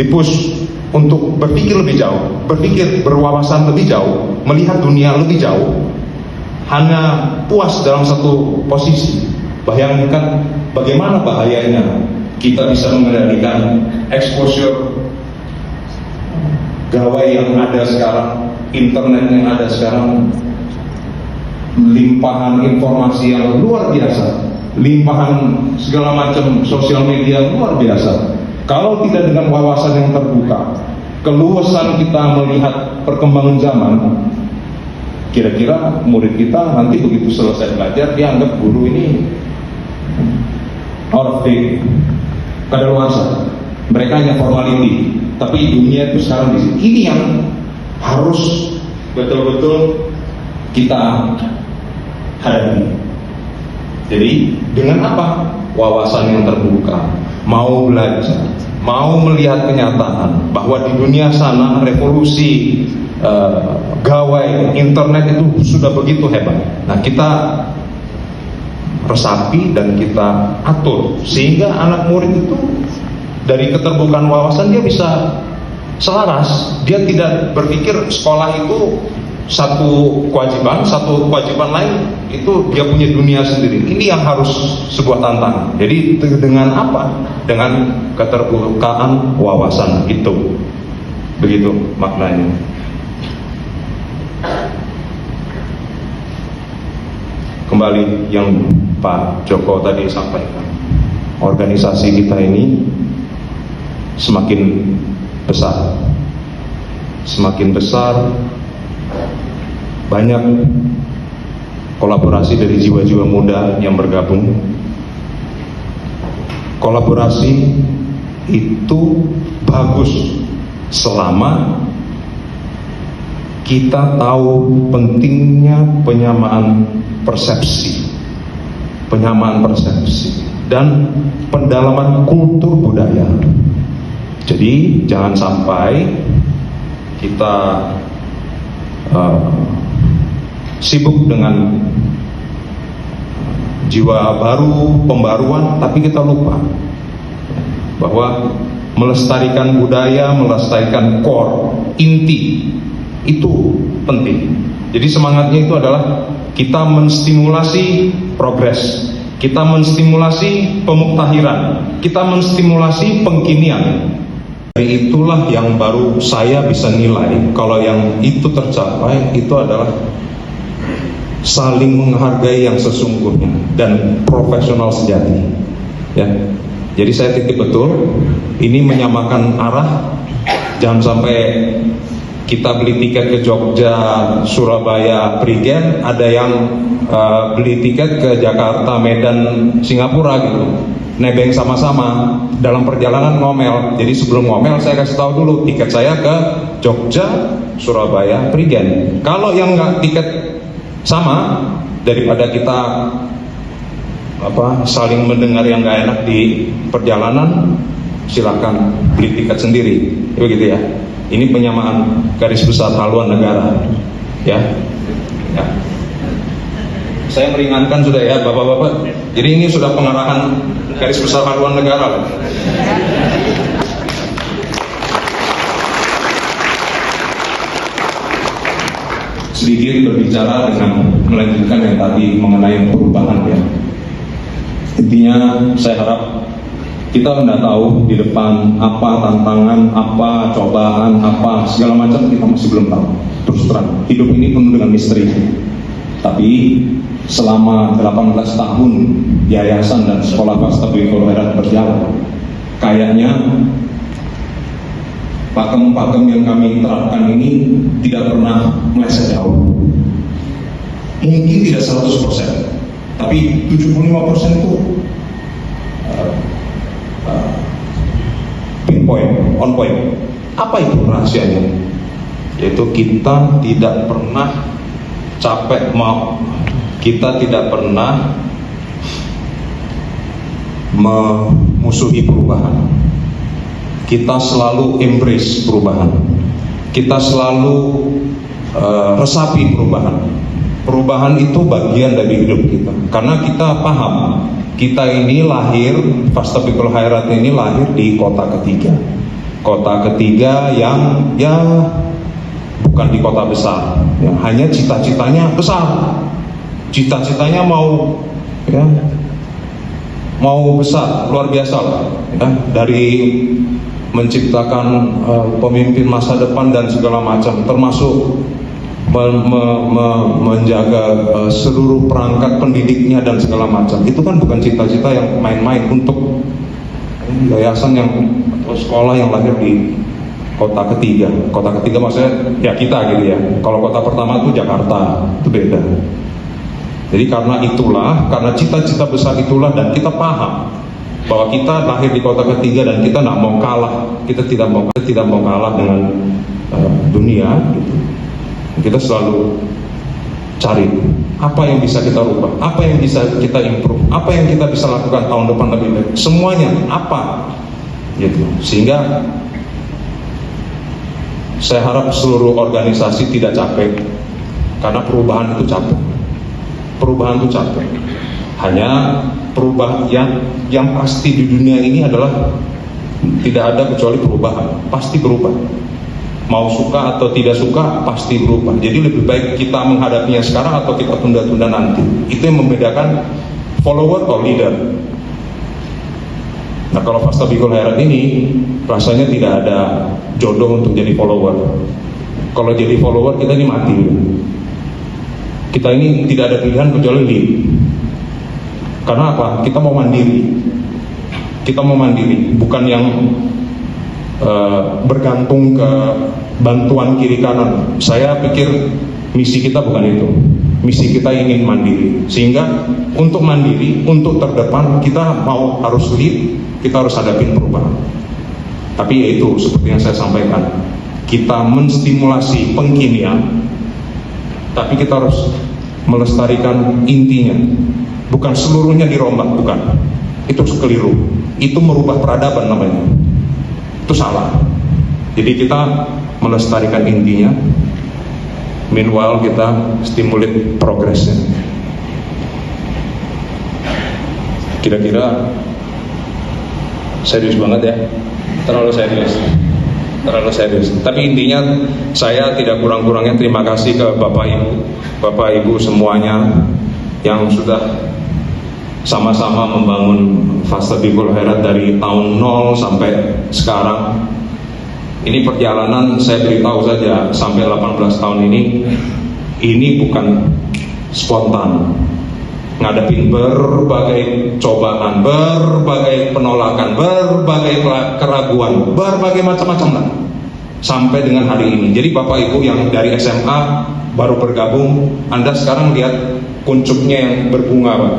di-push untuk berpikir lebih jauh, berpikir berwawasan lebih jauh, melihat dunia lebih jauh, hanya puas dalam satu posisi. Bayangkan bagaimana bahayanya kita bisa mengendalikan exposure gawai yang ada sekarang, internet yang ada sekarang, limpahan informasi yang luar biasa, limpahan segala macam sosial media luar biasa. Kalau tidak dengan wawasan yang terbuka, keluasan kita melihat perkembangan zaman, kira-kira murid kita nanti begitu selesai belajar, dia anggap guru ini out of date, kadaluarsa. Mereka hanya formality, tapi dunia itu sekarang di sini. Ini yang harus betul-betul kita hadapi. Jadi dengan apa? Wawasan yang terbuka, mau belajar, mau melihat kenyataan bahwa di dunia sana revolusi gawai internet itu sudah begitu hebat. Nah, kita resapi dan kita atur sehingga anak murid itu dari keterbukaan wawasan dia bisa selaras. Dia tidak berpikir sekolah itu satu kewajiban lain itu dia punya dunia sendiri. Ini yang harus sebuah tantangan. Jadi dengan apa? Dengan keterbukaan wawasan itu. Begitu maknanya. Kembali yang Pak Joko tadi sampaikan, organisasi kita ini semakin besar, banyak kolaborasi dari jiwa-jiwa muda yang bergabung. Kolaborasi itu bagus selama kita tahu pentingnya penyamaan persepsi dan pendalaman kultur budaya. Jadi jangan sampai kita sibuk dengan jiwa baru, pembaruan, tapi kita lupa bahwa melestarikan budaya, melestarikan core, inti itu penting. Jadi semangatnya itu adalah kita menstimulasi progres, kita menstimulasi pemuktahiran, kita menstimulasi pengkinian. Dari itulah yang baru saya bisa nilai kalau yang itu tercapai itu adalah saling menghargai yang sesungguhnya dan profesional sejati. Ya, jadi saya titip betul, ini menyamakan arah, jangan sampai kita beli tiket ke Jogja, Surabaya, Prigen, ada yang beli tiket ke Jakarta, Medan, Singapura gitu, nebeng sama-sama, dalam perjalanan ngomel. Jadi sebelum ngomel saya kasih tahu dulu tiket saya ke Jogja, Surabaya, Prigen. Kalau yang nggak tiket sama, daripada kita saling mendengar yang nggak enak di perjalanan, silakan beli tiket sendiri, begitu ya. Ini penyamaan garis besar haluan negara, ya. Saya meringankan sudah ya, bapak-bapak. Jadi ini sudah pengarahan garis besar haluan negara. Sedikit berbicara dengan melanjutkan yang tadi mengenai perubahan ya. Intinya saya harap kita tidak tahu di depan apa tantangan, apa cobaan, apa segala macam, kita masih belum tahu. Terus terang, hidup ini penuh dengan misteri. Tapi selama 18 tahun yayasan dan sekolah Fastabikul Khairat berjalan, kayaknya pakem-pakem yang kami terapkan ini tidak pernah meleset jauh. Mungkin tidak 100%, tapi 75% itu pinpoint, on point. Apa itu rahasianya? Yaitu kita tidak pernah capek mau, kita tidak pernah memusuhi perubahan. Kita selalu embrace perubahan. Kita selalu resapi perubahan. Perubahan itu bagian dari hidup kita. Karena kita paham, kita ini lahir, Fastabiqul Khairat ini lahir di kota ketiga. Kota ketiga yang ya bukan di kota besar, ya, hanya cita-citanya besar. Cita-citanya mau besar, luar biasa lah, ya, dari menciptakan pemimpin masa depan dan segala macam, termasuk menjaga seluruh perangkat pendidiknya dan segala macam. Itu kan bukan cita-cita yang main-main untuk yayasan yang sekolah yang lahir di kota ketiga. Kota ketiga maksudnya ya kita gitu ya. Kalau kota pertama itu Jakarta, itu beda. Jadi karena itulah, karena cita-cita besar itulah, dan kita paham bahwa kita lahir di kota ketiga dan kita tidak mau kalah. Kita tidak mau kalah dengan dunia gitu. Kita selalu cari apa yang bisa kita rubah, apa yang bisa kita improve, apa yang kita bisa lakukan tahun depan lebih baik. Semuanya apa gitu. Sehingga saya harap seluruh organisasi tidak capek, karena perubahan itu capek. Perubahan itu capek. Hanya perubahan yang pasti di dunia ini adalah tidak ada kecuali perubahan. Pasti berubah. Mau suka atau tidak suka pasti berubah. Jadi lebih baik kita menghadapinya sekarang atau kita tunda-tunda nanti. Itu yang membedakan follower atau leader. Nah, kalau Fastabiqul Khairat ini rasanya tidak ada jodoh untuk jadi follower. Kalau jadi follower kita ini mati. Kita ini tidak ada pilihan kecuali lead. Karena apa? Kita mau mandiri. Kita mau mandiri, bukan yang bergantung ke bantuan kiri kanan. Saya pikir misi kita bukan itu. Misi kita ingin mandiri. Sehingga untuk mandiri, untuk terdepan, kita mau harus lead, kita harus hadapin perubahan. Tapi yaitu seperti yang saya sampaikan, kita menstimulasi pengkinian, tapi kita harus melestarikan intinya. Bukan seluruhnya dirombak, bukan. Itu keliru. Itu merubah peradaban namanya. Itu salah. Jadi kita melestarikan intinya, meanwhile kita stimulate progresnya. Kira-kira serius banget ya, terlalu serius. Tapi intinya saya tidak kurang-kurangnya terima kasih ke Bapak Ibu semuanya yang sudah sama-sama membangun Fastabiqul Khairat dari tahun 0 sampai sekarang. Ini perjalanan, saya beritahu saja, sampai 18 tahun ini bukan spontan. Ngadepin berbagai cobaan, berbagai penolakan, berbagai keraguan, berbagai macam-macam lah, sampai dengan hari ini. Jadi Bapak Ibu yang dari SMA baru bergabung, Anda sekarang lihat kuncupnya yang berbunga, Pak.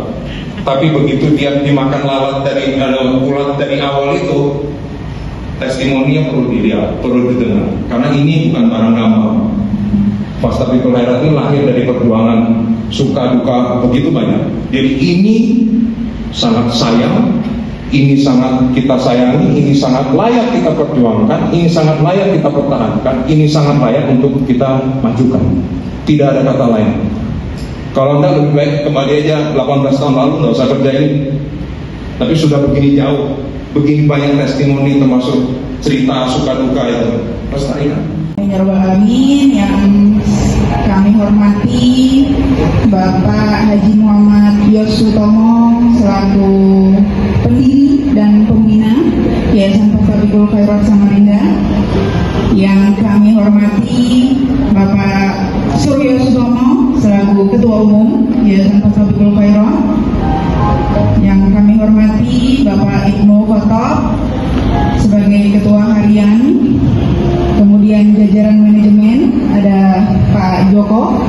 Tapi begitu dia dimakan lalat ulat dari awal itu, testimoninya perlu dilihat, perlu didengar. Karena ini bukan barang gampang. Fastabiqul Khairat ini lahir dari perjuangan suka duka begitu banyak. Jadi ini sangat sayang, ini sangat kita sayangi, ini sangat layak kita perjuangkan, ini sangat layak kita pertahankan, ini sangat layak untuk kita majukan. Tidak ada kata lain. Kalau Anda lebih baik kembali aja 18 tahun lalu, nggak usah kerja ini. Tapi sudah begini jauh, begini banyak testimoni termasuk cerita suka duka itu. Lestarikan. Amin, yang kami hormati Bapak Haji Muhammad Yos Sutomo selaku pendiri dan pembina Yayasan Fastabiqul Khairat Samarinda. Yang kami hormati Bapak Suryo Sutomo selaku Ketua Umum Yayasan Fastabiqul Khairat. Yang kami hormati Bapak Ibnu Khotob sebagai Ketua Harian. Kemudian jajaran manajemen ada Pak Joko,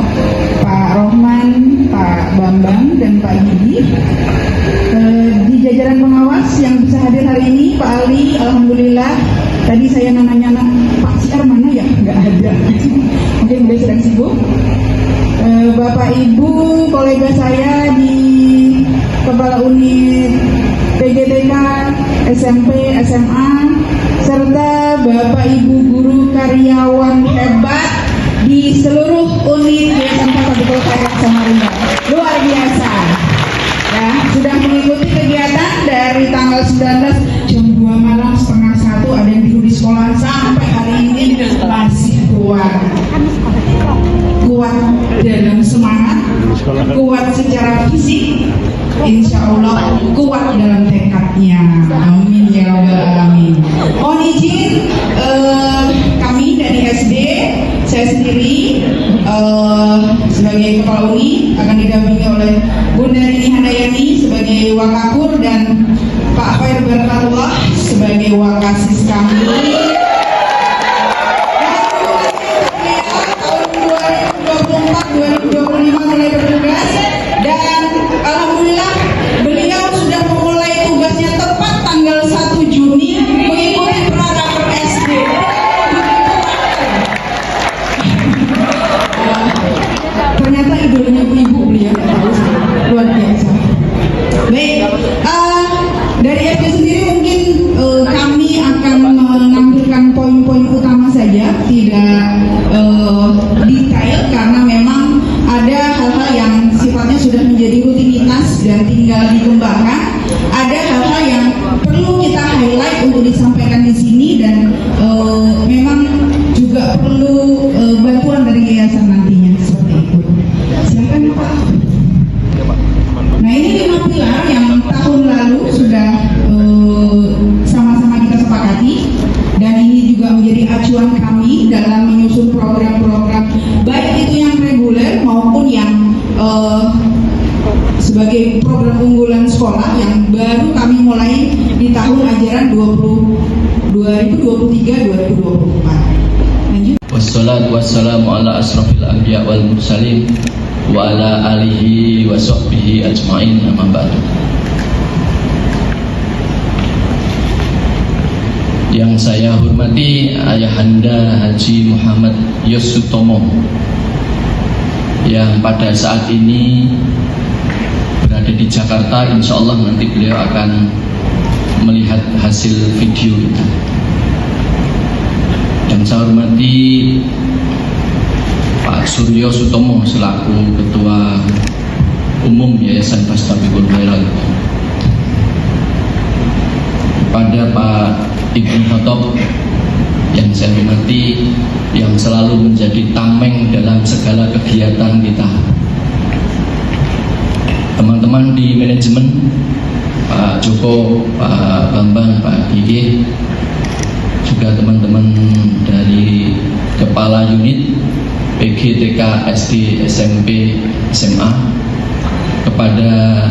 Pak Rohman, Pak Bambang, dan Pak Gigi. Di jajaran pengawas yang bisa hadir hari ini, Pak Ali, alhamdulillah tadi saya nanya Pak CR mana ya, nggak ada. Mungkin beliau sedang sibuk. Bapak Ibu kolega saya di Kepala Unit PGTK, SMP, SMA, serta Bapak Ibu guru karyawan hebat di seluruh unit Yayasan Fathul Khairat Samarinda. Luar biasa. Ya, sudah mengikuti kegiatan dari tanggal 19 jam 2 malam, setengah 1 ada yang tidur di sekolah sampai hari ini masih kuat dalam semangat, kuat secara fisik, insya Allah kuat dalam tekadnya. Amin ya rabbal alamin. Mohon izin, kami dari SD, saya sendiri sebagai kepala uni akan didampingi oleh Bunda Rini Handayani sebagai Wakakur dan Pak Fair Barakatullah sebagai Wakasis kami. Tahun 2024-2025 mulai bertugas, dan alhamdulillah beliau sudah memulai tugasnya tepat tanggal 1 Juni mengikuti Praraper SD. Ternyata idolanya ibu beliau, luar biasa. Baik, dari SD sendiri mungkin kami akan menampilkan poin-poin utama saja, tidak detail karena memang ada hal-hal yang sifatnya sudah menjadi rutinitas dan tinggal dikembangkan. Ada hal-hal yang perlu kita highlight untuk disampaikan di sini dan memang juga perlu bantuan dari yayasan nantinya seperti itu. Silakan Pak. Nah, ini 5 pilar yang tahun lalu sudah sama-sama kita sepakati, dan ini juga menjadi acuan kami dalam menyusun program-program baik itu yang reguler maupun yang sebagai program unggulan sekolah yang baru kami mulai di tahun ajaran 2023-2024. Lanjut. Wassalatu wassalamu ala asrafil anbiya wal mursalin wa ala alihi wa sahbihi ajma'in, amma ba'du. Yang saya hormati Ayahanda Haji Muhammad Yosutomo yang pada saat ini berada di Jakarta. Insya Allah nanti beliau akan melihat hasil video itu. Dan saya hormati Pak Suryo Sutomo selaku Ketua Umum Yayasan Fastabiqul Khairat, kepada Pak Ibnu Khotob yang saya hormati, yang selalu menjadi tameng dalam segala kegiatan kita, teman-teman di manajemen, Pak Joko, Pak Bambang, Pak Gigi, juga teman-teman dari kepala unit PGTK, SD, SMP, SMA, kepada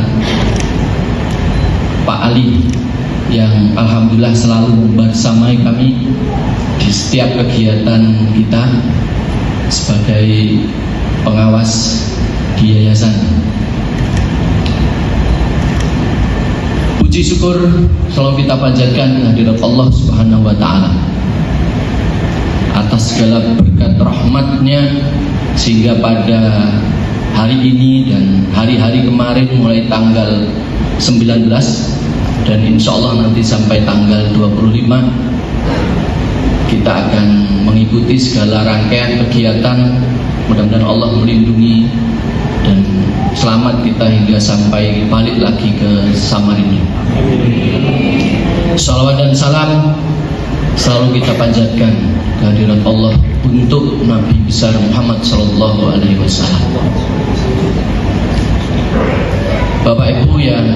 Pak Ali yang alhamdulillah selalu membersamai kami di setiap kegiatan kita sebagai pengawas di yayasan. Puji syukur selalu kita panjatkan kehadirat Allah Subhanahu wa Ta'ala atas segala berkat rahmatnya, sehingga pada hari ini dan hari-hari kemarin mulai tanggal 19 dan insya Allah nanti sampai tanggal 25 kita akan mengikuti segala rangkaian kegiatan. Mudah-mudahan Allah melindungi dan selamat kita hingga sampai balik lagi ke Samarinda. Salawat dan salam selalu kita panjatkan kehadirat Allah untuk Nabi besar Muhammad Sallallahu Alaihi Wasallam. Bapak Ibu yang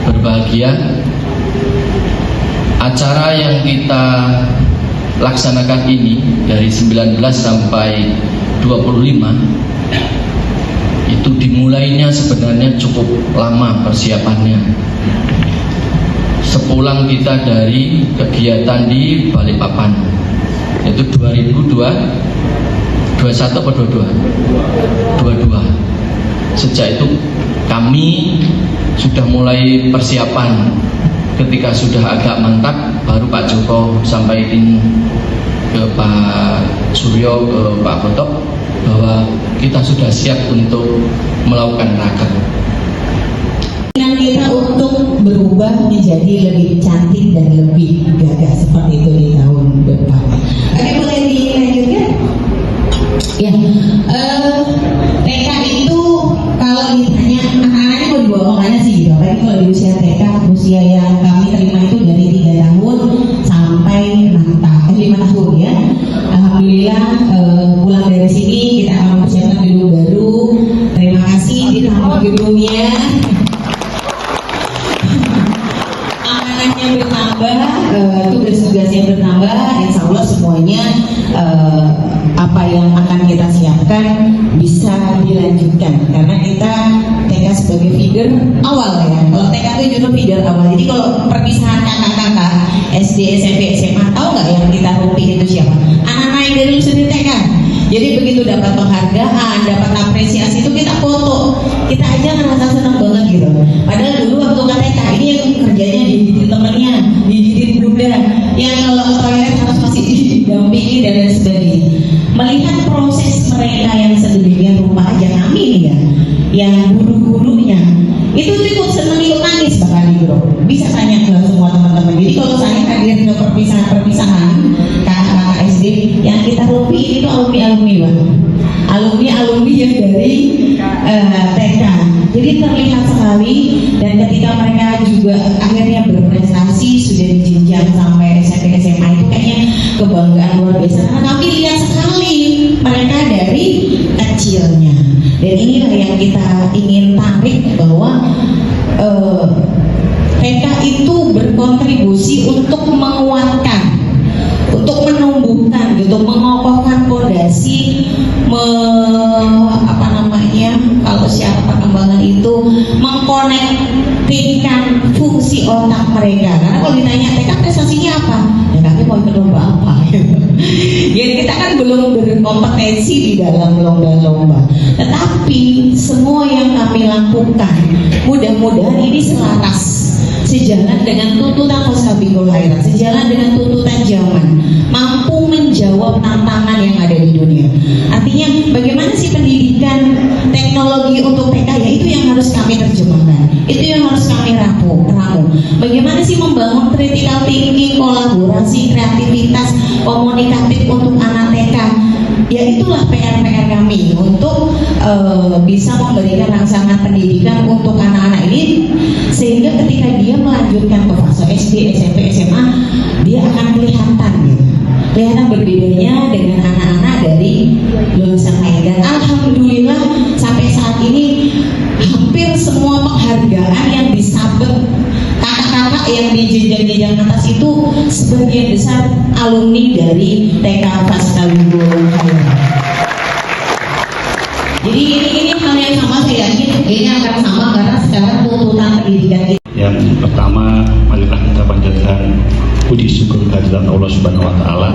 berbahagia, acara yang kita laksanakan ini dari 19 sampai 25 itu dimulainya sebenarnya cukup lama persiapannya. Sepulang kita dari kegiatan di Balikpapan, yaitu 2021 atau 22. Sejak itu kami sudah mulai persiapan ketika sudah agak mantap baru Pak Joko sampaikan ke Pak Suryo, ke Pak Gotok bahwa kita sudah siap untuk melakukan raker. Keinginan kita untuk berubah menjadi lebih cantik dan lebih gagah seperti itu di tahun depan. Oke, boleh dilanjutkan? Ya, TK itu kalau ditanya anak-anaknya mau dibawa kemana sih gitu. Tapi kalau di usia TK, usia yang kami terima itu dari 3 tahun sampai 5 tahun ya. Alhamdulillah pulang dari sini kita akan mempersiapkan gedung baru. Terima kasih ditambah gedungnya. Amanahnya bertambah, tugas-tugasnya bertambah. Insya Allah semuanya apa yang akan kita siapkan bisa dilanjutkan karena kita TK sebagai feeder awal ya. Kalau TK itu justru feeder awal. Jadi kalau perpisahan kakak-kakak SD, SMP, SMA, tahu nggak yang kita rumpik itu siapa? Anak-anak yang dari sendiri TK. Jadi begitu dapat penghargaan, dapat apresiasi itu kita foto, kita aja ngerasa senang banget gitu. Padahal dulu waktu TK ini yang kerjanya dididik temennya, dididik bunda, yang kalau ke toilet harus masih didampingi dan lain sebagainya. Melihat proses mereka yang sedemikian rupa aja kami nih ya, yang guru-gurunya itu ikut seneng, ikut nangis bahkan di grup. Bisa tanya ke semua teman-teman. Jadi kalau saya hadir ke perpisahan kakak-kakak SD yang kita rupi itu alumni yang dari TK. Jadi terlihat sekali dan ketika mereka juga akhirnya berprestasi sudah di jenjang sampai SMP SMA itu kayaknya kebanggaan luar biasa karena kami lihat sekali mereka dari kecilnya. Dan inilah yang kita ingin tarik bahwa TK itu berkontribusi untuk menguatkan, untuk menumbuhkan, gitu, mengokohkan pondasi, kalau secara perkembangan itu mengkonektikan fungsi otak mereka. Karena kalau ditanya TK prestasinya apa, ya kami mau ikut lomba apa? Jadi kita kan belum berkompetensi di dalam lomba-lomba. Tetapi semua yang kami lakukan, mudah-mudahan ini selaras, sejalan dengan tuntutan Fastabiqul Khairat, sejalan dengan tuntutan zaman, mampu menjawab tantangan yang ada di dunia. Artinya bagaimana sih pendidikan teknologi untuk TK, ya itu yang harus kami terjemahkan, itu yang harus kami ramu. Bagaimana sih membangun critical thinking, kolaborasi, kreativitas, komunikatif untuk anak TK. Ya itulah PR-PR kami untuk bisa memberikan rangsangan pendidikan untuk anak-anak ini sehingga ketika dia melanjutkan ke fase SD, SMP, SMA dia akan kelihatan berbedanya dengan anak-anak dari lulusan lain. Dan alhamdulillah sampai saat ini hampir semua penghargaan yang disabet kakak-kakak yang di jenjang-jenjang atas itu sebagian besar alumni dari TK Fastabiqul Khairat. Jadi ini hal yang sama, saya yakin ini akan sama karena sekarang tuntutan pendidikan kita. Yang pertama, marilah kita panjatkan puji syukur kehadirat Allah Subhanahu wa taala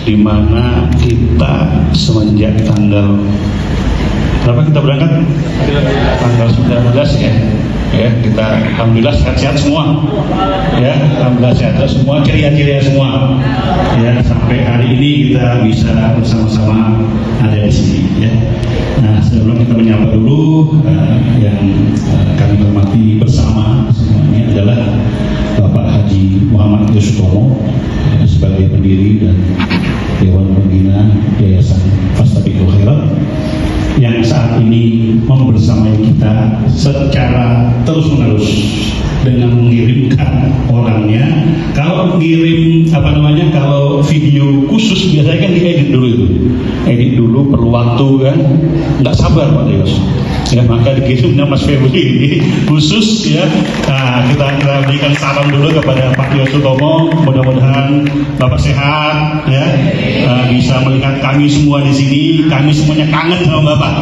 di mana kita semenjak tanggal berapa kita berangkat? Tanggal 19 ya. Ya, kita alhamdulillah sehat-sehat semua. Ya, alhamdulillah sehat semua, ceria-ceria semua. Ya, sampai hari ini kita bisa bersama-sama ada di sini ya. Nah, sebelum kita menyapa dulu yang kami hormati bersama semuanya adalah Bapak Haji Muhammad Yosutomo sebagai pendiri dan Dewan Pembina Yayasan Fastabiqul Khairat yang saat ini membersamai kita secara terus-menerus dengan mengirimkan orangnya. Kalau mengirim kalau video khusus biasanya kan diedit dulu itu, edit dulu perlu waktu kan, nggak sabar Pak Deus. Ya, maka dikirimnya Mas Febri ini khusus ya. Nah, kita berikan salam dulu kepada Pak Yosutomo. Mudah-mudahan Bapak sehat ya, bisa melihat kami semua di sini. Kami semuanya kangen sama Bapak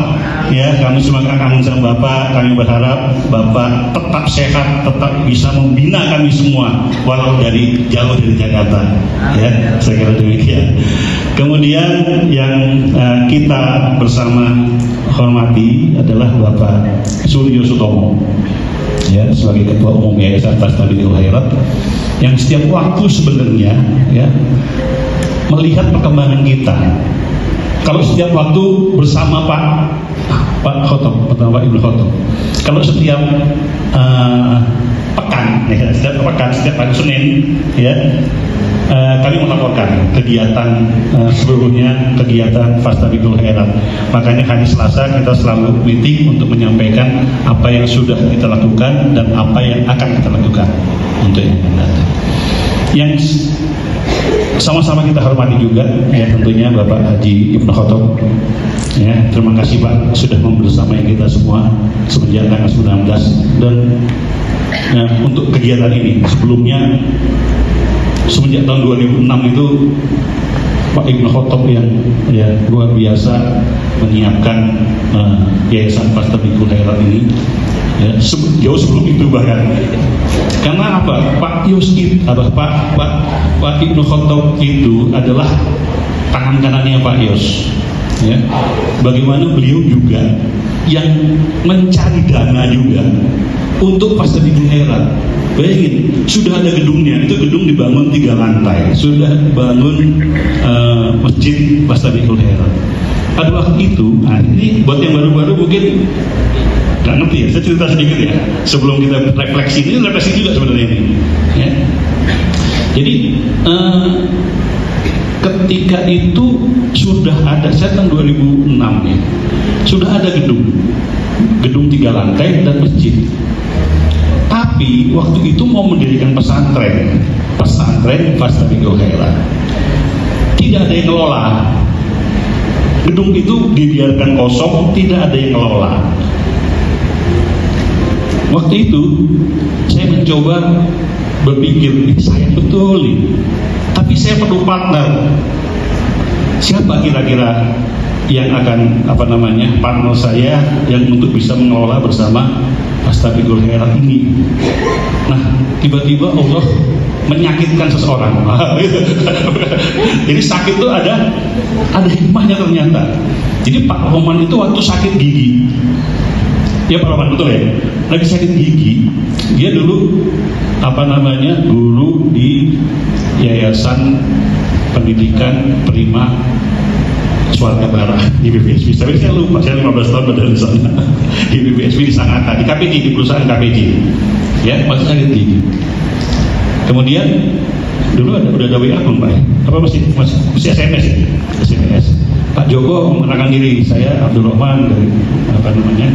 ya, kami semua kangen sama Bapak. Kami berharap Bapak tetap sehat, tetap bisa membina kami semua walau dari jauh dari Jakarta ya, saya kira demikian. Kemudian yang kita bersama hormati adalah Bapak Suryo Sutomo ya sebagai ketua umum Yayasan Fastabiqul Khairat, yang setiap waktu sebenarnya ya melihat perkembangan kita. Kalau setiap waktu bersama Pak Khotob, Pak Ibnu Khotob, kalau setiap pekan, ya, setiap hari Senin, ya, kami melaporkan kegiatan seluruhnya kegiatan Fastabiqul Khairat. Makanya hari Selasa kita selalu meeting untuk menyampaikan apa yang sudah kita lakukan dan apa yang akan kita lakukan untuk yang akan datang. Yang sama-sama kita hormati juga ya tentunya Bapak Haji Ibnu Khotob. Ya, terima kasih Pak sudah membersamai kita semua semenjak tanggal 19 dan ya, untuk kegiatan ini sebelumnya semenjak tahun 2006 itu Pak Ibnu Khotob yang ya luar biasa menyiapkan Yayasan Fastabiqul Khairat ini ya, jauh sebelum itu bahkan. Karena apa? Pak Ibnu Khotob itu adalah tangan kanannya Pak Yos. Ya. Bagaimana beliau juga yang mencari dana juga untuk Fastabiqul Khairat. Bayangin, sudah ada gedungnya, itu gedung dibangun 3 lantai, sudah bangun masjid Fastabiqul Khairat. Pada waktu itu, nah ini buat yang baru-baru mungkin nggak ngerti ya, saya cerita sedikit ya sebelum kita refleksi juga sebenarnya ini ya. Jadi ketika itu sudah ada, saya tahun 2006 ya, sudah ada gedung 3 lantai dan masjid. Tapi waktu itu mau mendirikan pesantren Fastabiqul Khairat, tidak ada yang ngelola gedung itu, dibiarkan kosong, tidak ada yang ngelola. Waktu itu saya mencoba berpikir, saya betul nih, tapi saya perlu partner. Siapa kira-kira yang akan partner saya yang untuk bisa mengelola bersama Fastabiqul Khairat ini? Nah, tiba-tiba Allah menyakitkan seseorang. Jadi sakit itu ada hikmahnya ternyata. Jadi Pak Roman itu waktu sakit gigi, ya Pak Roman betul ya, lagi sakit gigi, dia dulu guru di Yayasan Pendidikan Prima Swarga Barat di BPSP. Tapi saya lupa, saya 15 tahun berada di sana di BPSP di Sangatta, di KPJ, di perusahaan KPJ. Ya, masih sakit gigi. Kemudian dulu udah ada WA belum Pak ya? Apa masih SMS ya? SMS. Pak Joko mengenalkan diri, saya Abdul Rahman dari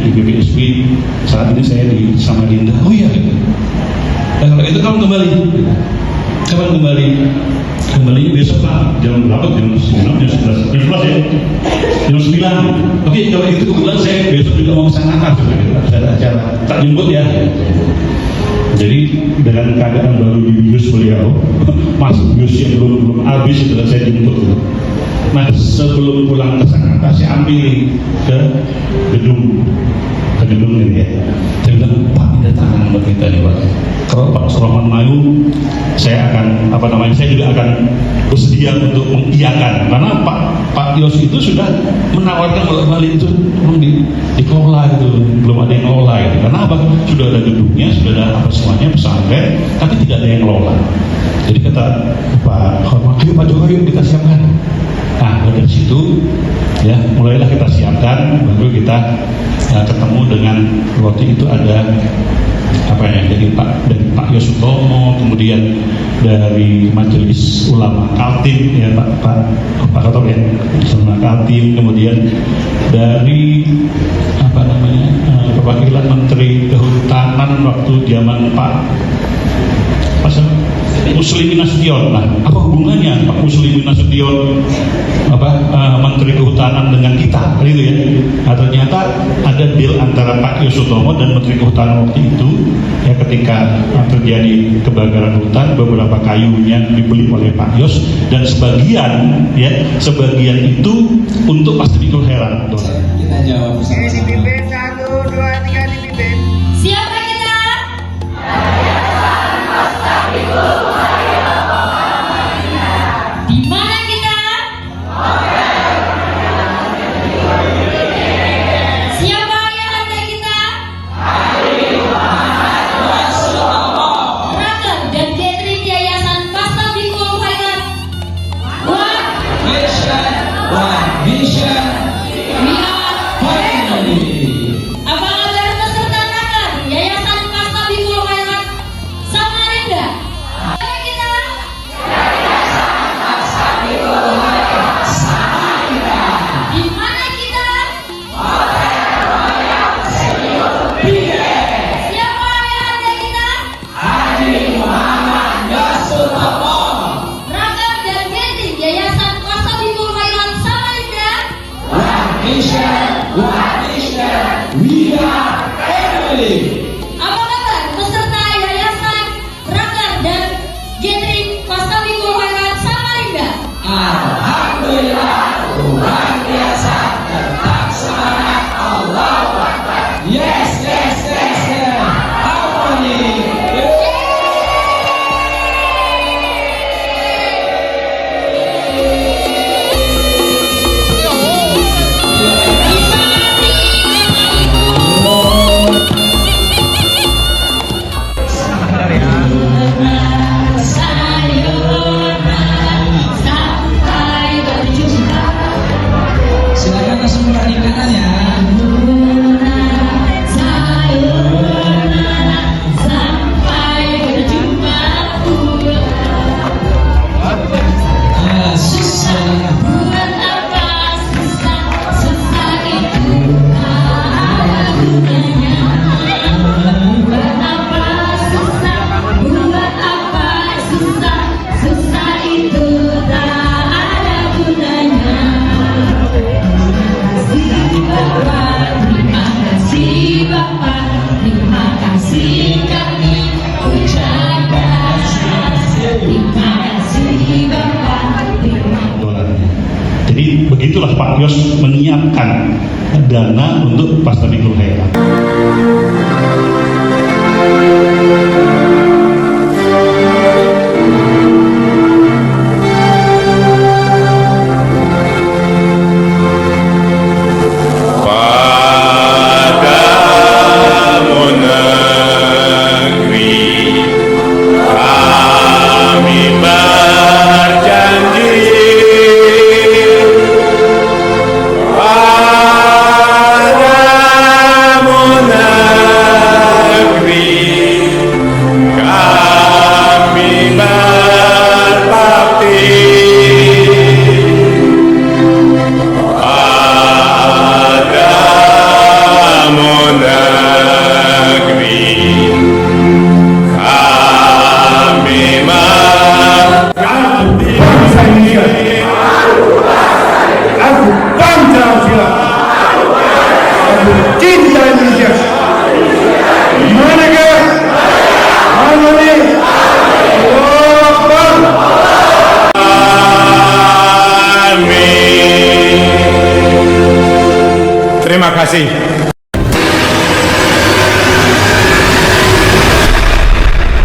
di BPSP. Saat ini saya di Samarinda. Oh iya gitu. Nah, kalau itu kamu kembali. Kapan kembali? Kembali besok Pak, jam berapa? Jam 9, jam 11 ya? Jam 9. Oke, kalau itu kebetulan saya besok juga mau ke Sangatta, ada acara, tak jemput ya. Jadi dengan keadaan baru di bius beliau, masuk bius yang belum habis itu saya jemput. Nah, sebelum pulang ke Sangatta, saya ambil ke gedung ini ya. Saya bilang, Pak, ada tangan buat kita nih Pak. Kalau Pak Rahman mau, saya akan saya juga akan bersedia untuk mengiyakan. Karena Pak Yos itu sudah menawarkan balik itu dikelola itu, belum ada yang ngelola itu. Karena apa? Sudah ada gedungnya, sudah ada semuanya pesantren, tapi tidak ada yang ngelola. Jadi kata Pak Rahman, ayo Pak Joko, yuk kita siapkan. Nah, dari situ ya mulailah kita siapkan, baru kita ketemu dengan waktu itu ada dari Pak Yosutomo, kemudian dari Majelis Ulama Kaltim ya Pak Khotob ya, Ulama Kaltim, kemudian dari perwakilan Menteri Kehutanan waktu zaman Pak Muslimin Nasution. Nah, apa hubungannya Pak Muslimin Nasution Menteri Kehutanan dengan kita gitu ya? Nah, ternyata ada deal antara Pak Yosutomo dan Menteri Kehutanan waktu itu ya, ketika terjadi kebakaran hutan, beberapa kayunya dibeli oleh Pak Yos dan sebagian itu untuk Fastabiqul Khairat. Kita jawab bersama-sama. Dipimpin 1, 2, 3 dipimpin. Siapa kita? Di mana kita? Siapa yang ada kita? Apa kabar peserta Yayasan Raker dan Gathering Pasca Minggu Khairat Samarinda? Alhamdulillah, Tuhan biasa, tetap semangat, Allahu Akbar. Yes, yes, yes, yes. Harmoni. Silakan langsung perhatikan ya. Jadi begitulah Pak Yos menyiapkan dana untuk Pasca Minggu Khairat. Padamu negeri kami berjanji, padamu negeri kami berbakti, padamu negeri kami bangsa Indonesia, aku Pancasila, aku cinta Indonesia. Merdeka, harmoni, Amin. Terima kasih.